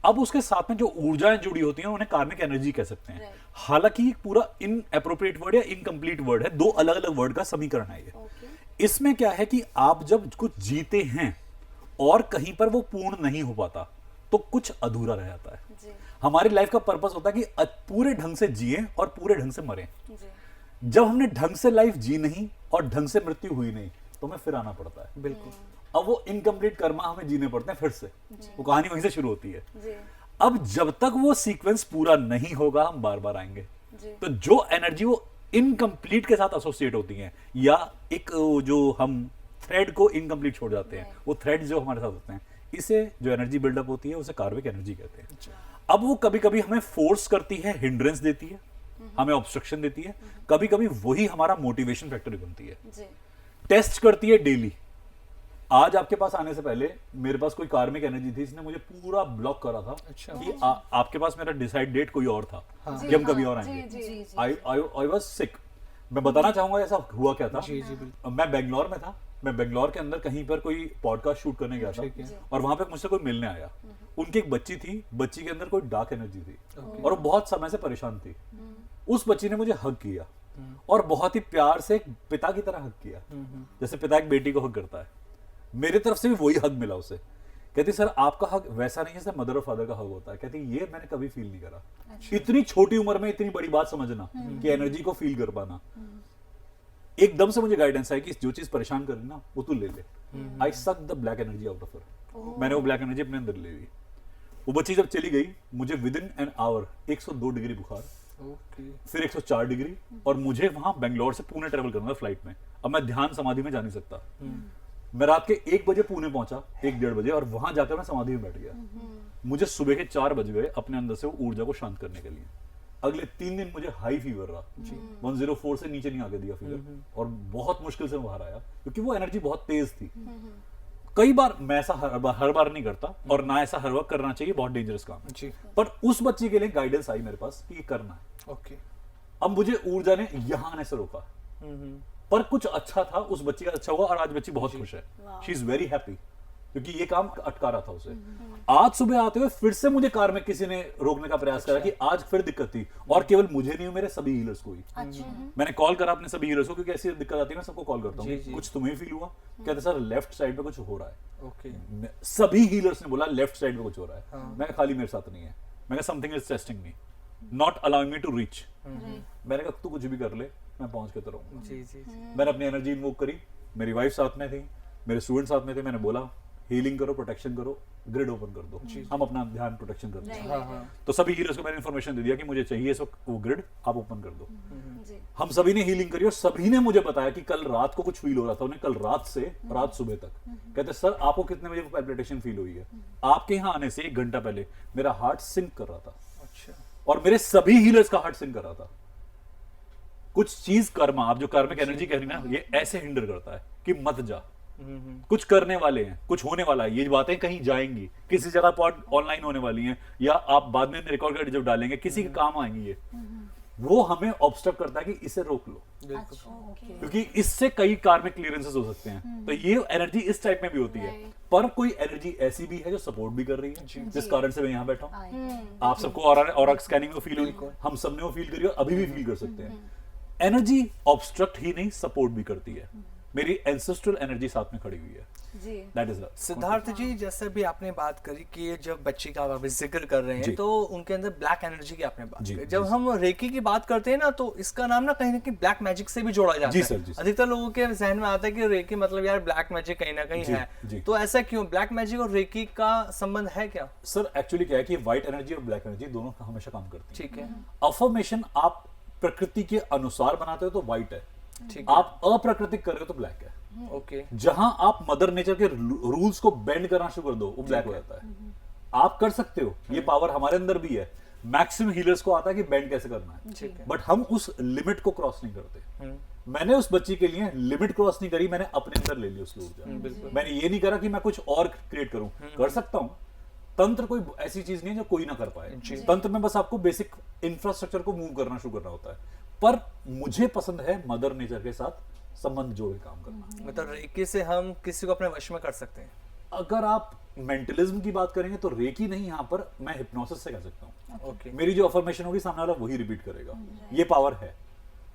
अब उसके साथ में जो ऊर्जाएं जुड़ी होती हैं उन्हें कार्मिक एनर्जी कह सकते हैं। हालांकि ये पूरा इन एप्रोप्रिएट वर्ड या इनकम्प्लीट वर्ड है, दो अलग अलग वर्ड का समीकरण है ये। इसमें क्या है कि आप जब कुछ जीते हैं और कहीं पर वो पूर्ण नहीं हो पाता तो कुछ अधूरा रह जाता है। जी। हमारी लाइफ का पर्पस होता है कि पूरे ढंग से जिए और पूरे ढंग से मरें। जी। जब हमने ढंग से लाइफ जी नहीं और ढंग से मृत्यु हुई नहीं, तो हमें फिर आना पड़ता है। बिल्कुल। अब वो इनकम्प्लीट कर्मा हमें जीने पड़ते हैं फिर से, वो कहानी वहीं से शुरू होती है। जी। अब जब तक वो सीक्वेंस पूरा नहीं होगा, हम बार बार आएंगे। जी। तो जो एनर्जी वो इनकम्प्लीट के साथ एसोसिएट होती है, या एक जो हम थ्रेड को इनकम्प्लीट छोड़ जाते हैं, वो थ्रेड जो हमारे साथ होते हैं, इसे जो एनर्जी बिल्डअप होती है उसे कार्मिक एनर्जी कहते हैं। अब वो कभी कभी हमें फोर्स करती है, हिंड्रेंस देती है, हमें ऑब्स्ट्रक्शन देती है, कभी कभी वही हमारा मोटिवेशन फैक्टर बनती है। जी। टेस्ट करती है डेली। आज आपके पास आने से पहले मेरे पास कोई कार्मिक एनर्जी थी, इसने मुझे पूरा ब्लॉक करा था। अच्छा। कि आपके पास मेरा डिसाइड डेट कोई और था कि हम कभी और आएंगे। I was sick. मैं बताना चाहूंगा ऐसा हुआ क्या था। जी जी बिल्कुल। मैं बेंगलोर में था, मैं बेंगलोर के अंदर कहीं पर कोई पॉडकास्ट शूट करने गया था, और वहां पे मुझसे कोई मिलने आया। उनकी एक बच्ची थी, बच्ची के अंदर कोई डार्क एनर्जी थी और वो बहुत समय से परेशान थी। उस बच्ची ने मुझे हग किया और बहुत ही प्यार से एक पिता की तरह हग किया, जैसे पिता एक बेटी को हग करता है। मेरी तरफ से भी वही हग मिला उसे। कहती सर आपका हग वैसा नहीं है जैसे मदर और फादर का हग होता है। कहती ये मैंने कभी फील नहीं करा। इतनी छोटी उम्र में इतनी बड़ी बात समझना कि एनर्जी को फील कर पाना। एकदम से मुझे गाइडेंस आई कि जो चीज परेशान कर रही ना वो तू ले ले। आई suck the black energy out of her. मैंने वो ब्लैक एनर्जी अपने अंदर ले ली। वो बच्ची जब चली गई, मुझे with in an hour 102 degree बुखार, फिर 104 डिग्री, और मुझे वहां बेंगलोर से पुणे ट्रेवल करना था फ्लाइट में। अब मैं ध्यान समाधि में जा नहीं सकता। मैं रात के 1 बजे पुणे पहुंचा, 1-1:30 बजे, और वहां जाकर मैं समाधि में बैठ गया। मुझे सुबह के 4 बज गए अपने अंदर से वो ऊर्जा को शांत करने के लिए। अगले 3 दिन मुझे हाई फीवर रहा, 104 से नीचे नहीं आके दिया फीवर, और बहुत मुश्किल से बाहर आया क्योंकि वो एनर्जी बहुत तेज थी। कई बार मैं ऐसा हर बार नहीं करता, और ना ऐसा हर वक्त करना चाहिए, बहुत डेंजरस काम है। जी। पर उस बच्ची के लिए गाइडेंस आई मेरे पास कि ये करना है। ओके। अब मुझे ऊर्जा ने यहां आने से रोका, पर कुछ अच्छा था, उस बच्ची का अच्छा हुआ, और आज बच्ची बहुत खुश है। शी इज वेरी हैप्पी, क्योंकि ये काम अटका रहा था उसे। आज सुबह आते हुए फिर से मुझे कार में किसी ने रोकने का प्रयास करा कि आज फिर दिक्कत थी, और केवल मुझे नहीं, मेरे सभी हीलर्स को ही। मैंने कॉल करा अपने सभी हीलर्स को, क्योंकि ऐसी दिक्कत आती है मैं सबको कॉल करता हूँ, कुछ तुम्हें फील हुआ? कहते सर लेफ्ट साइड पे कुछ हो रहा है। ओके। सभी हीलर्स ने बोला लेफ्ट साइड पे कुछ हो रहा है। मैं कहा खाली मेरे साथ नहीं है। मैं कहा something is testing me, not allowing me to reach. मैंने कहा तू कुछ भी कर ले, मैं पहुंच के तो रहूंगा। जी जी जी। मैंने अपनी एनर्जी इन्वोक करी, मेरी वाइफ साथ में थी, मेरे स्टूडेंट साथ में थे। मैंने बोला हीलिंग करो, प्रोटेक्शन करो, ग्रिड ओपन कर दो, हम अपना ध्यान प्रोटेक्शन करते हैं। तो सभी हीलर्स को मैंने इन्फॉर्मेशन दे दिया कि मुझे चाहिए इस वक्त वो ग्रिड आप ओपन कर दो। जी हम सभी ने हीलिंग करी और सभी ने मुझे बताया कि कल रात को कुछ फील हो रहा था उन्हें, कल रात से रात सुबह तक। कहते सर आपको कितने बजे पैल्पिटेशन फील हुई है? आपके यहाँ आने से 1 घंटा पहले मेरा हार्ट सिंक कर रहा था। अच्छा। और मेरे सभी हीलर्स का हार्ट सिंक कर रहा था। कुछ चीज कर्मा, आप जो कार्मिक एनर्जी कह रही ना, ये ऐसे हिंडर करता है कि मत जा। कुछ करने वाले हैं, कुछ होने वाला है, ये बातें कहीं जाएंगी, किसी जगह पॉड ऑनलाइन होने वाली हैं, या आप बाद में रिकॉर्ड करके जब डालेंगे किसी के काम आएंगी ये, वो हमें ऑब्स्ट्रक्ट करता है कि इसे रोक लो, क्योंकि इससे कई कार्मिक क्लियरेंसेस हो सकते हैं। तो ये एनर्जी इस टाइप में भी होती है, पर कोई एनर्जी ऐसी भी है जो सपोर्ट भी कर रही है, जिस कारण से मैं यहाँ बैठा हूँ। आप सबको और स्कैनिंग में फील हुई, हम सबने वो फील करी और अभी भी फील कर सकते हैं। एनर्जी ऑब्स्ट्रक्ट ही नहीं, सपोर्ट भी करती है। मेरी एंसेस्ट्रल एनर्जी साथ में खड़ी हुई है। जी दैट इज सिद्धार्थ जी, जैसे भी आपने बात करी कि ये जब बच्चे का आप अभी जिक्र कर रहे हैं, जी। तो उनके अंदर ब्लैक एनर्जी की आपने बात जी, करी। जब जी। हम रेकी की बात करते हैं ना, तो इसका नाम ना कहीं ब्लैक मैजिक से भी जोड़ा जाता जी है। सर, जी सर। अधिकतर लोगों के जहन में आता है कि रेकी मतलब यार ब्लैक मैजिक कहीं ना कहीं जी, है। जी। तो ऐसा क्यों? ब्लैक मैजिक और रेकी का संबंध है क्या? सर एक्चुअली क्या है कि व्हाइट एनर्जी और ब्लैक एनर्जी दोनों हमेशा काम करती है। ठीक है, अफर्मेशन आप प्रकृति के अनुसार बनाते हो तो व्हाइट है, ठीक है, आप अप्राकृतिक कर रहे हो तो ब्लैक है। ओके, जहां आप मदर नेचर के रूल्स को बेंड करना शुरू कर दो, वो ब्लैक हो जाता है। आप कर सकते हो, ये पावर हमारे अंदर भी है। मैक्सिमम हीलर्स को आता है कि बेंड कैसे करना है, ठीक है। बट हम उस लिमिट को क्रॉस नहीं करते। मैंने उस बच्ची के लिए लिमिट क्रॉस नहीं करी, मैंने अपने अंदर ले ली उसकी ऊर्जा। मैंने ये नहीं करा कि मैं कुछ और क्रिएट करूं, कर सकता हूं। तंत्र कोई ऐसी चीज नहीं है जो कोई ना कर पाए। तंत्र में बस आपको बेसिक इंफ्रास्ट्रक्चर को मूव करना शुरू करना होता है, पर मुझे पसंद है मदर नेचर के साथ संबंध जोड़े काम करना। मतलब रेकी से हम किसी को अपने वश में कर सकते हैं। अगर आप मेंटलिज्म की बात करेंगे तो रेकी नहीं, यहाँ पर मैं हिप्नोसिस से कह सकता हूँ। ओके, मेरी जो अफर्मेशन होगी सामने वाला वही रिपीट करेगा, ये पावर है।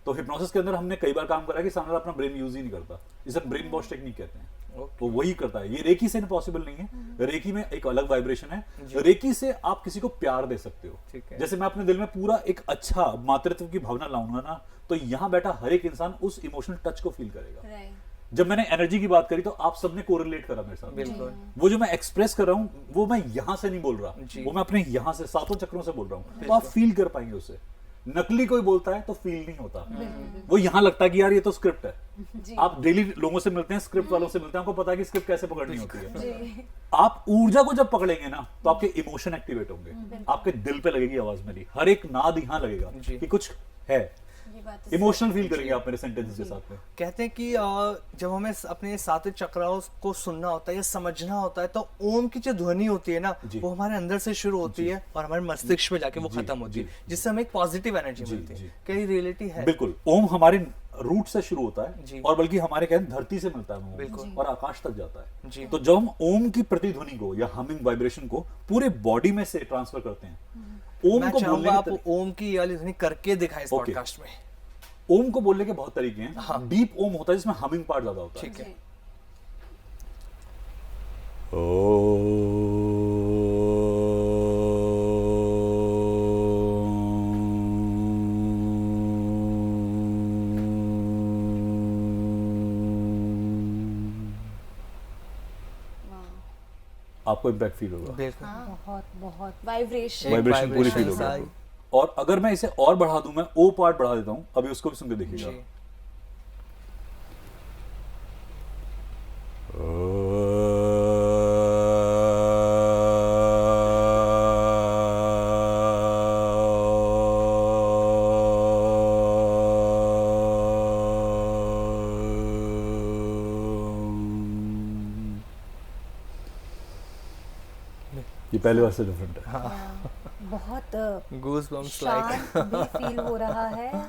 तो हिप्नोसिस के अंदर हमने कई बार काम करा कि सामने वाला अपना ब्रेन यूज ही नहीं करता, इसे ब्रेन वॉश टेक्निक कहते हैं। तो वही करता है, ये रेकी से पॉसिबल नहीं है। रेकी में एक अलग वाइब्रेशन है। रेकी से आप किसी को प्यार दे सकते हो। ठीक है। जैसे मैं अपने दिल में पूरा एक अच्छा मातृत्व की भावना लाऊंगा ना, तो यहाँ बैठा हर एक इंसान उस इमोशनल टच को फील करेगा। राइट जब मैंने एनर्जी की बात करी तो आप सबने कोरिलेट करा मेरे साथ। बिल्कुल। वो जो मैं एक्सप्रेस कर रहा हूँ वो मैं यहाँ से नहीं बोल रहा, जी। वो मैं अपने यहाँ से 7 चक्रों से बोल रहा हूँ, तो आप फील कर पाएंगे उससे। नकली कोई बोलता है तो फील नहीं होता, वो यहाँ लगता है कि यार ये तो स्क्रिप्ट है। आप डेली लोगों से मिलते हैं, स्क्रिप्ट वालों से मिलते हैं, आपको पता है कि स्क्रिप्ट कैसे पकड़नी होती है। आप ऊर्जा को जब पकड़ेंगे ना, तो आपके इमोशन एक्टिवेट होंगे, आपके दिल पे लगेगी आवाज मेरी, हर एक नाद यहाँ लगेगा जी। कि कुछ है। ये बात तो इमोशनल फील करेंगे आप मेरे सेंटेंसेस के साथ में। कहते हैं कि जब हमें अपने सात्विक चक्राओं को सुनना होता है या समझना होता है, तो ओम की जो ध्वनि होती है ना, जी। वो हमारे अंदर से शुरू होती है और हमारे मस्तिष्क में जाके वो जी, खत्म होती है, जी, जिससे हमें एक पॉजिटिव एनर्जी जी, मिलती है। जी। क्या ये रियलिटी है? बिल्कुल, ओम हमारे रूट से शुरू होता जी। है, और बल्कि हमारे कहते धरती से मिलता है वो ओम, बिल्कुल। और आकाश तक जाता है। जी। तो जब हम ओम की प्रतिध्वनि को या हमिंग वाइब्रेशन को पूरे बॉडी में से ट्रांसफर करते हैं, ओम मैं को चाहूंगा बोलने आप के ओम की ये वाली ध्वनि करके दिखाएं इस ओके। पॉडकास्ट में। ओम को बोलने के बहुत तरीके हैं। हाँ। डीप ओम होता है जिसमें हमिंग पार्ट ज्यादा होता है। ठीक है। आपको इम्पैक्ट फील होगा, बिल्कुल। बहुत बहुत वाइब्रेशन वाइब्रेशन पूरी फील vibrations होगी आई। आपको। और अगर मैं इसे और बढ़ा दूं, मैं ओ पार्ट बढ़ा देता हूं, अभी उसको भी सुन के देखिएगा। जी। ये पहले बार से डिफरेंट है। बहुत Goosebumps शांत भी फील हो रहा है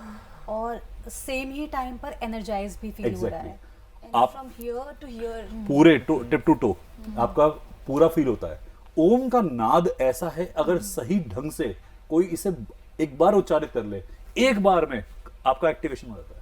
और सेम ही टाइम पर एनर्जाइज भी फील हो रहा है। आप फ्रॉम हियर टू हियर पूरे टिप टू टो आपका पूरा फील होता है। ओम का नाद ऐसा है, अगर सही ढंग से कोई इसे एक बार उच्चारित कर ले, एक बार में आपका एक्टिवेशन हो जाता है।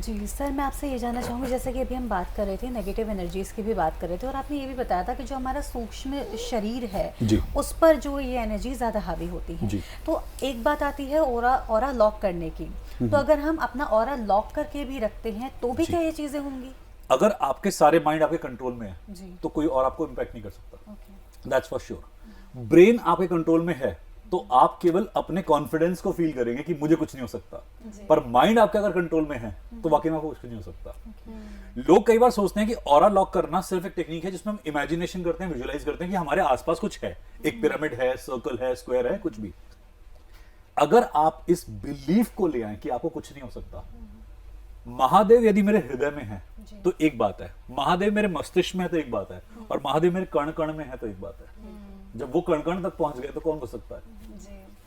जी सर, मैं आपसे ये जानना चाहूँगी, जैसे कि अभी हम बात कर रहे थे नेगेटिव एनर्जीज की भी बात कर रहे थे, और आपने ये भी बताया था कि जो हमारा सूक्ष्म शरीर है जी। उस पर जो ये एनर्जी ज़्यादा हावी होती है। जी। तो एक बात आती है ऑरा लॉक करने की, तो अगर हम अपना ऑरा लॉक करके भी रखते हैं तो भी क्या ये चीज़ें होंगी? अगर आपके सारे माइंड आपके कंट्रोल में है जी। तो कोई और आपको इम्पैक्ट नहीं कर सकता, okay. That's for sure. Brain आपके कंट्रोल में है तो आप केवल अपने कॉन्फिडेंस को फील करेंगे कि मुझे कुछ नहीं हो सकता, पर माइंड आपके अगर कंट्रोल में है तो वाकई में आपको कुछ नहीं हो सकता। लोग कई बार सोचते हैं कि ऑरा लॉक करना सिर्फ एक टेक्निक है जिसमें हम इमेजिनेशन करते हैं, विजुअलाइज करते हैं कि हमारे आसपास कुछ है, एक पिरामिड है, सर्कल है, स्क्वायर है, कुछ भी। अगर आप इस बिलीफ को ले आए कि आपको कुछ नहीं हो सकता, महादेव यदि मेरे हृदय में है तो एक बात है, महादेव मेरे मस्तिष्क में है तो एक बात है, और महादेव मेरे कण कण में है तो एक बात है। जब वो कण कण तक पहुंच गए तो कौन बच सकता है?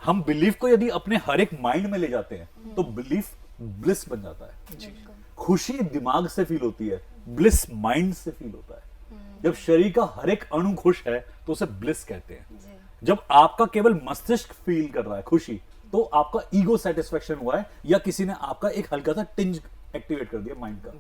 हम बिलीफ को यदि अपने हर एक माइंड में ले जाते हैं तो बिलीफ ब्लिस बन जाता है। खुशी दिमाग से फील होती है, ब्लिस माइंड से फील होता है। जब शरीर का हर एक अणु खुश है तो उसे ब्लिस कहते हैं। जब आपका केवल मस्तिष्क फील कर रहा है खुशी, तो आपका ईगो सेटिस्फेक्शन हुआ है, या किसी ने आपका एक हल्का सा टिंज एक्टिवेट कर दिया माइंड का।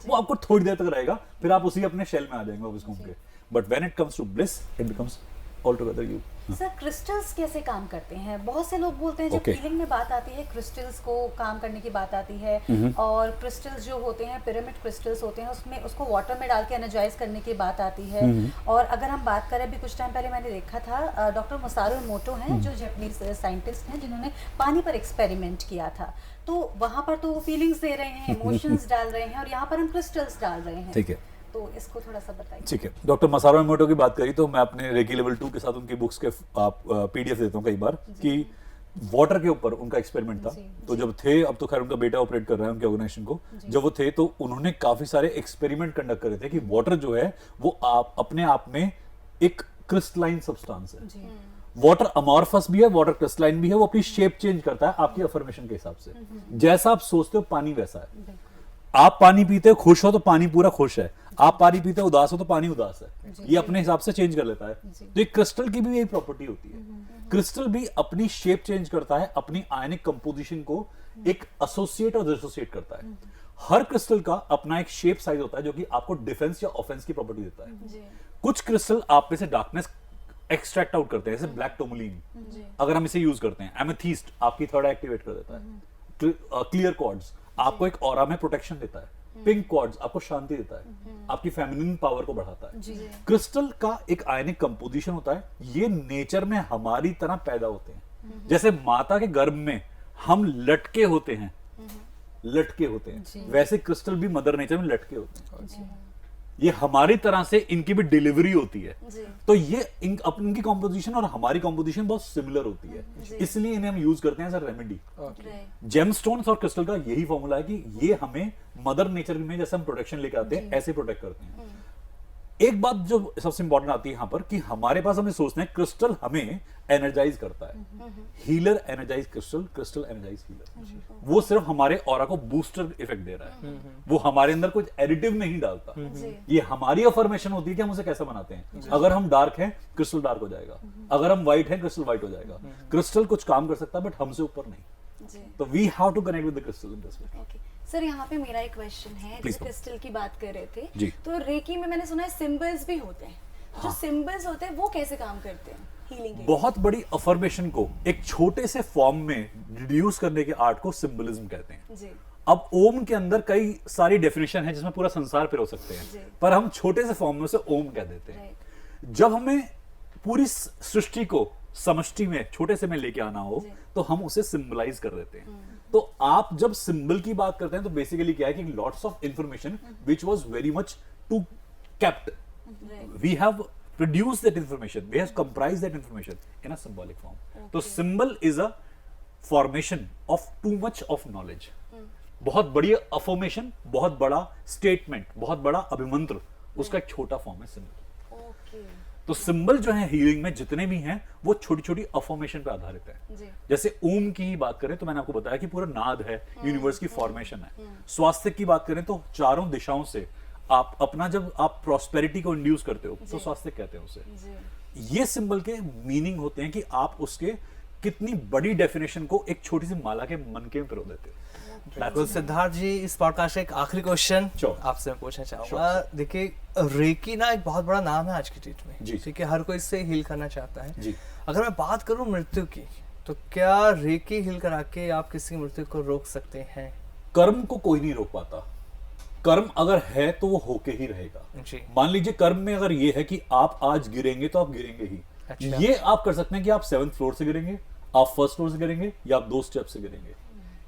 वो आपको थोड़ी देर तक रहेगा, फिर आप उसी अपने शेल में आ जाएंगे वापस घूम के। But when it comes to bliss, it becomes all together you. Sir, crystals कैसे काम करते हैं? बहुत से लोग बोलते हैं जब Okay. फीलिंग में बात आती है क्रिस्टल्स को काम करने की बात आती है, और क्रिस्टल्स जो होते हैं पिरामिड क्रिस्टल्स होते हैं, उसमें उसको वाटर में डाल के एनर्जाइज करने की बात आती है। और अगर हम बात करें, अभी कुछ टाइम पहले मैंने देखा था डॉक्टर मसारू इमोटो हैं जो जापानीज साइंटिस्ट हैं जिन्होंने पानी पर एक्सपेरिमेंट किया था। तो वहाँ पर तो वो फीलिंग्स दे रहे हैं, इमोशंस डाल रहे हैं, और यहाँ पर हम क्रिस्टल्स डाल रहे हैं। ठीक है, तो इसको थोड़ा सा बताइए। ठीक है। डॉक्टर मसारू इमोटो की बात करी तो मैं अपने रेकी लेवल 2 के साथ उनकी बुक्स के आप पीडीएफ देता हूँ कई बार, कि वाटर के ऊपर उनका एक्सपेरिमेंट था। तो जब थे, अब तो खैर उनका बेटा ऑपरेट कर रहा है उनके ऑर्गेनाइजेशन को, जब वो थे तो उन्होंने काफी सारे एक्सपेरिमेंट कंडक्ट करे थे कि वाटर जो है वो आप अपने आप में एक क्रिस्टलाइन सब्सटेंस है। वाटर अमॉर्फस भी है, वाटर क्रिस्टलाइन भी है, वो अपनी शेप चेंज करता है आपकी अफर्मेशन के हिसाब से। जैसा आप सोचते हो पानी वैसा है। आप पानी पीते हो खुश हो तो पानी पूरा खुश है, आप पानी पीते हो उदास हो तो पानी उदास है। ये अपने हिसाब से चेंज कर लेता है। तो एक क्रिस्टल की भी यही प्रॉपर्टी होती है। क्रिस्टल भी अपनी शेप चेंज करता है, अपनी आयनिक कंपोजिशन को एक एसोसिएट और डिसोसिएट करता है। हर क्रिस्टल का अपना एक शेप साइज होता है जो कि आपको डिफेंस या ऑफेंस की प्रॉपर्टी देता है। कुछ क्रिस्टल आप में से डार्कनेस एक्सट्रैक्ट आउट करते हैं, जैसे ब्लैक टोरमैलिन, अगर हम इसे यूज करते हैं। एमेथिस्ट आपकी थर्ड एक्टिवेट कर देता है। क्लियर क्वार्ट्ज आपको एक ऑरा में प्रोटेक्शन देता है। पिंक क्वार्ट्ज आपको शांति देता है, आपकी फेमिनिन पावर को बढ़ाता है। क्रिस्टल का एक आयनिक कंपोजिशन होता है, ये नेचर में हमारी तरह पैदा होते हैं। जैसे माता के गर्भ में हम लटके होते हैं, वैसे क्रिस्टल भी मदर नेचर में लटके होते हैं। ये हमारी तरह से इनकी भी डिलीवरी होती है। तो ये इनकी कॉम्पोजिशन और हमारी कॉम्पोजिशन बहुत सिमिलर होती है, इसलिए इन्हें हम यूज करते हैं एज अ रेमेडी। जेमस्टोन्स और क्रिस्टल का यही फॉर्मूला है कि ये हमें मदर नेचर में जैसे हम प्रोटेक्शन लेके आते हैं ऐसे प्रोटेक्ट करते हैं। एक बात जो सबसे इंपॉर्टेंट आती है यहाँ पर कि हमारे पास हमें सोचते हैं क्रिस्टल हमें एनर्जाइज करता है। Healer energise crystal, crystal energise healer. वो सिर्फ हमारे ऑरा को बूस्टर इफेक्ट दे रहा है, वो हमारे अंदर कुछ एडिटिव नहीं डालता। ये हमारी अफर्मेशन होती है कि हम उसे कैसे बनाते हैं। अगर हम डार्क हैं क्रिस्टल डार्क हो जाएगा, अगर हम व्हाइट हैं क्रिस्टल व्हाइट हो जाएगा। क्रिस्टल कुछ काम कर सकता है बट हमसे ऊपर नहीं। तो we have to connect with the crystal in this way. Sir, यहाँ पे मेरा एक क्वेश्चन है, Please जैसे क्रिस्टल की बात कर रहे थे जी। तो रेकी में मैंने सुना है सिंबल्स भी होते हैं। जो सिंबल्स होते हैं वो कैसे काम करते हैं हीलिंग के? बहुत बड़ी अफर्मेशन को एक छोटे से फॉर्म में रिड्यूस करने के आर्ट को सिंबलिज्म कहते हैं। जी। अब ओम के अंदर कई सारी डेफिनेशन है जिसमें पूरा संसार पिरो सकते हैं, पर हम छोटे से फॉर्म में उसे ओम कह देते हैं। जब हमें पूरी सृष्टि को समष्टि में छोटे से में लेके आना हो तो हम उसे सिंबलाइज कर देते हैं। तो आप जब सिंबल की बात करते हैं तो बेसिकली क्या है कि lots of information which was very much to kept, we have produced that information, we have comprised that information in a symbolic form. तो symbol is a formation of too much of knowledge. बहुत बड़ी affirmation, बहुत बड़ा statement, बहुत बड़ा अभिमंत्र, उसका एक छोटा फॉर्म है symbol. तो सिंबल जो है हीलिंग में जितने भी हैं वो छोटी छोटी अफर्मेशन पे आधारित है। जैसे ओम की ही बात करें तो मैंने आपको बताया कि पूरा नाद है, यूनिवर्स की फॉर्मेशन है। स्वास्थ्य की बात करें तो चारों दिशाओं से आप अपना जब आप प्रॉस्पेरिटी को इंड्यूस करते हो तो स्वास्थ्य कहते हैं उसे। ये सिंबल के मीनिंग होते हैं कि आप उसके कितनी बड़ी डेफिनेशन को एक छोटी सी माला के मनके में पिरो देते हो। बिल्कुल सिद्धार्थ जी, इस पॉडकास्ट का एक आखिरी क्वेश्चन Sure. आपसे मैं पूछना चाहूंगा। देखिए, रेकी ना एक बहुत बड़ा नाम है आज की डेट में, जी। ठीक है, हर कोई इससे हील करना चाहता है। जी। अगर मैं बात करूं मृत्यु की, तो क्या रेकी हील करा के आप किसी की मृत्यु को रोक सकते हैं? कर्म को कोई नहीं रोक पाता, कर्म अगर है तो वो होके ही रहेगा। जी। मान लीजिए कर्म में अगर ये है कि आप आज गिरेंगे तो आप गिरेंगे ही। अच्छा। ये आप कर सकते हैं कि आप 7th फ्लोर से गिरेंगे, आप 1st फ्लोर से गिरेंगे, या आप 2 स्टेप से गिरेंगे।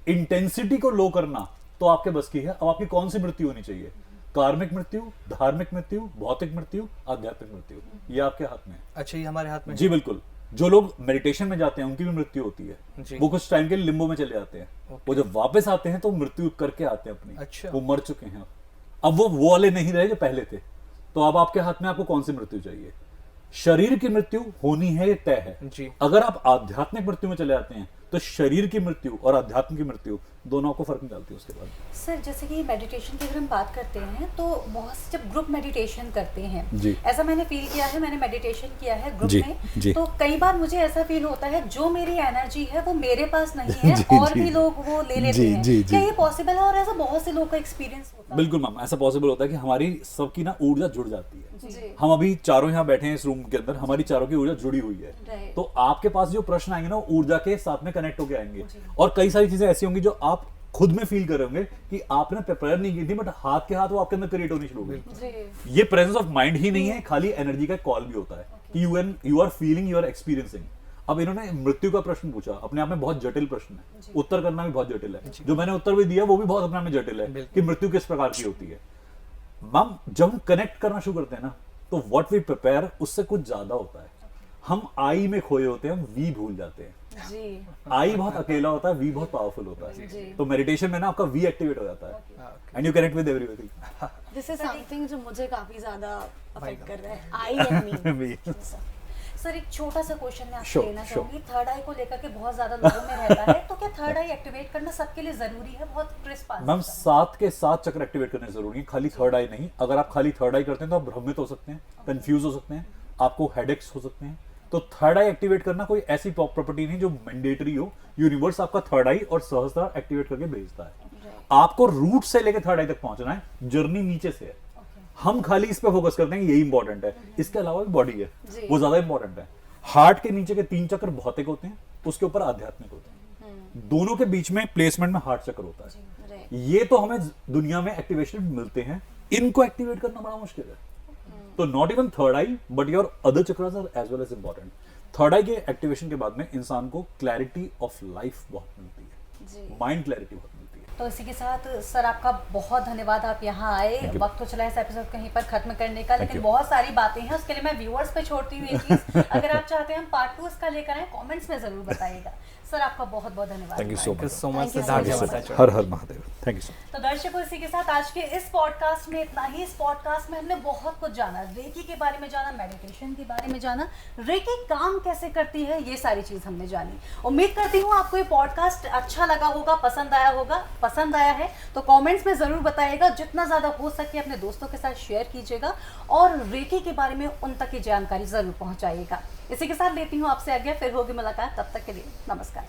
इंटेंसिटी को लो करना तो आपके बस की है। अब आपकी कौन सी मृत्यु होनी चाहिए? कार्मिक मृत्यु, धार्मिक मृत्यु, भौतिक मृत्यु, आध्यात्मिक मृत्यु, ये आपके हाथ में है। अच्छा, ये हमारे हाथ में जी बिल्कुल। जो लोग मेडिटेशन में जाते हैं उनकी भी मृत्यु होती है। जी। वो कुछ टाइम के लिए लिम्बो में चले जाते हैं। वो जब वापस आते हैं तो मृत्यु करके आते हैं अपनी। अच्छा। वो मर चुके हैं। अब वो वाले नहीं रहे जो पहले थे। तो अब आपके हाथ में आपको कौन सी मृत्यु चाहिए? शरीर की मृत्यु होनी है, ये तय है। जी। अगर आप आध्यात्मिक मृत्यु में चले जाते हैं तो शरीर की मृत्यु और आध्यात्म की मृत्यु दोनों आपको फर्क नहीं डालती उसके बाद। सर जैसे कि मेडिटेशन की अगर हम बात करते हैं तो बहुत से जब ग्रुप मेडिटेशन करते हैं, जी। ऐसा मैंने फील किया है, मैंने मेडिटेशन किया है ग्रुप जी, में, जी। तो कई बार मुझे ऐसा फील होता है जो मेरी एनर्जी है वो मेरे पास नहीं है जी, और जी। भी लोग वो ले लेते जी, हैं। जी, क्या जी। ये पॉसिबल है? और ऐसा बहुत से लोगों का एक्सपीरियंस होता है। बिल्कुल मैम, ऐसा पॉसिबल होता है कि हमारी सबकी ना ऊर्जा जुड़ जाती है। जी। हम अभी चारों यहाँ बैठे हैं इस रूम के अंदर, हमारी चारों की ऊर्जा जुड़ी हुई है। Right. तो आपके पास जो प्रश्न आएंगे ना वो ऊर्जा के साथ में कनेक्ट होके आएंगे। और कई सारी चीजें ऐसी होंगी जो आप खुद में फील कर रहे होंगे कि आपने प्रिपेयर नहीं की थी, बट हाथ के हाथ वो आपके अंदर क्रिएट होनी शुरू हो गई। जी। ये प्रेजेंस ऑफ माइंड ही नहीं है, खाली एनर्जी का कॉल भी होता है कि you are feeling, you are experiencing. अब इन्होंने मृत्यु का प्रश्न पूछा, अपने आप में बहुत जटिल प्रश्न है, उत्तर करना भी बहुत जटिल है। जो मैंने उत्तर भी दिया वो भी बहुत अपने आप में जटिल है कि मृत्यु किस प्रकार की होती है। मैम जब हम कनेक्ट करना शुरू करते हैं ना तो व्हाट वी प्रिपेयर उससे कुछ ज्यादा होता है। हम आई में खोए होते हैं, हम वी भूल जाते हैं। जी। आई बहुत अकेला होता है, वी बहुत पावरफुल होता है। तो मेडिटेशन में ना आपका वी एक्टिवेट हो जाता है and you connect with everything. This is something जो मुझे काफी ज्यादा अफेक्ट कर रहा है, आई एंड मी। सर एक छोटा सा क्वेश्चन मैं आपसे Sure, लेना sure. चाहूंगी। थर्ड आई को लेकर के बहुत ज्यादा लोगों में रहता है, तो क्या थर्ड आई एक्टिवेट करना सबके लिए जरूरी है? बहुत क्रिस्प मैम 7 के 7 चक्र एक्टिवेट करने जरूरी है, खाली थर्ड आई नहीं। अगर आप खाली थर्ड आई करते हैं तो आप भ्रमित हो सकते हैं, कंफ्यूज हो सकते हैं, आपको हेडेक्स हो सकते हैं। तो थर्ड आई एक्टिवेट करना कोई ऐसी प्रॉपर्टी नहीं जो मैंडेटरी हो। यूनिवर्स आपका थर्ड आई और सहस्त्र एक्टिवेट करके भेजता है। आपको रूट से लेकर थर्ड आई तक पहुंचना है, जर्नी नीचे से है। हम खाली इस पे फोकस करते हैं कि यही इंपॉर्टेंट है, इसके अलावा भी बॉडी है, वो ज्यादा इंपॉर्टेंट है। हार्ट के नीचे के 3 चक्र भौतिक होते हैं, उसके ऊपर आध्यात्मिक होते हैं। दोनों के बीच में प्लेसमेंट में हार्ट चक्र होता है। ये तो हमें दुनिया में एक्टिवेशन मिलते हैं, इनको एक्टिवेट करना बड़ा मुश्किल है। तो not even third eye but your other chakras are as well as important. Third eye के एक्टिवेशन के बाद में इंसान को क्लैरिटी ऑफ लाइफ बहुत मिलती है, माइंड क्लैरिटी बहुत मिलती है। तो इसी के साथ सर आपका बहुत धन्यवाद, आप यहाँ आए। वक्त तो चला इस एपिसोड कहीं पर खत्म करने का, लेकिन you. बहुत सारी बातें हैं, उसके लिए मैं व्यूअर्स पे छोड़ती हूँ ये चीज। अगर आप चाहते हैं हम पार्ट 2 इसका लेकर आए, कमेंट्स में जरूर बताइएगा। सर आपका बहुत बहुत धन्यवाद। Thank you so thank you much. So much Thank you Siddharth so ji, much. बताइए। Har Har Mahadev. Thank you so much. तो दर्शकों इसी के साथ आज के इस पॉडकास्ट में इतना ही। इस पॉडकास्ट में हमने बहुत कुछ जाना, रेकी के बारे में जाना, मेडिटेशन के बारे में जाना, रेकी काम कैसे करती है, ये सारी चीज हमने जानी। उम्मीद करती हूँ आपको ये पॉडकास्ट अच्छा लगा होगा, पसंद आया होगा। पसंद आया है तो कमेंट्स में जरूर बताइएगा, जितना ज्यादा हो सके अपने दोस्तों के साथ शेयर कीजिएगा और रेकी के बारे में उन तक की जानकारी जरूर पहुंचाइएगा। इसी के साथ लेती हूँ आपसे आज्ञा, फिर होगी मुलाकात, तब तक के लिए नमस्कार।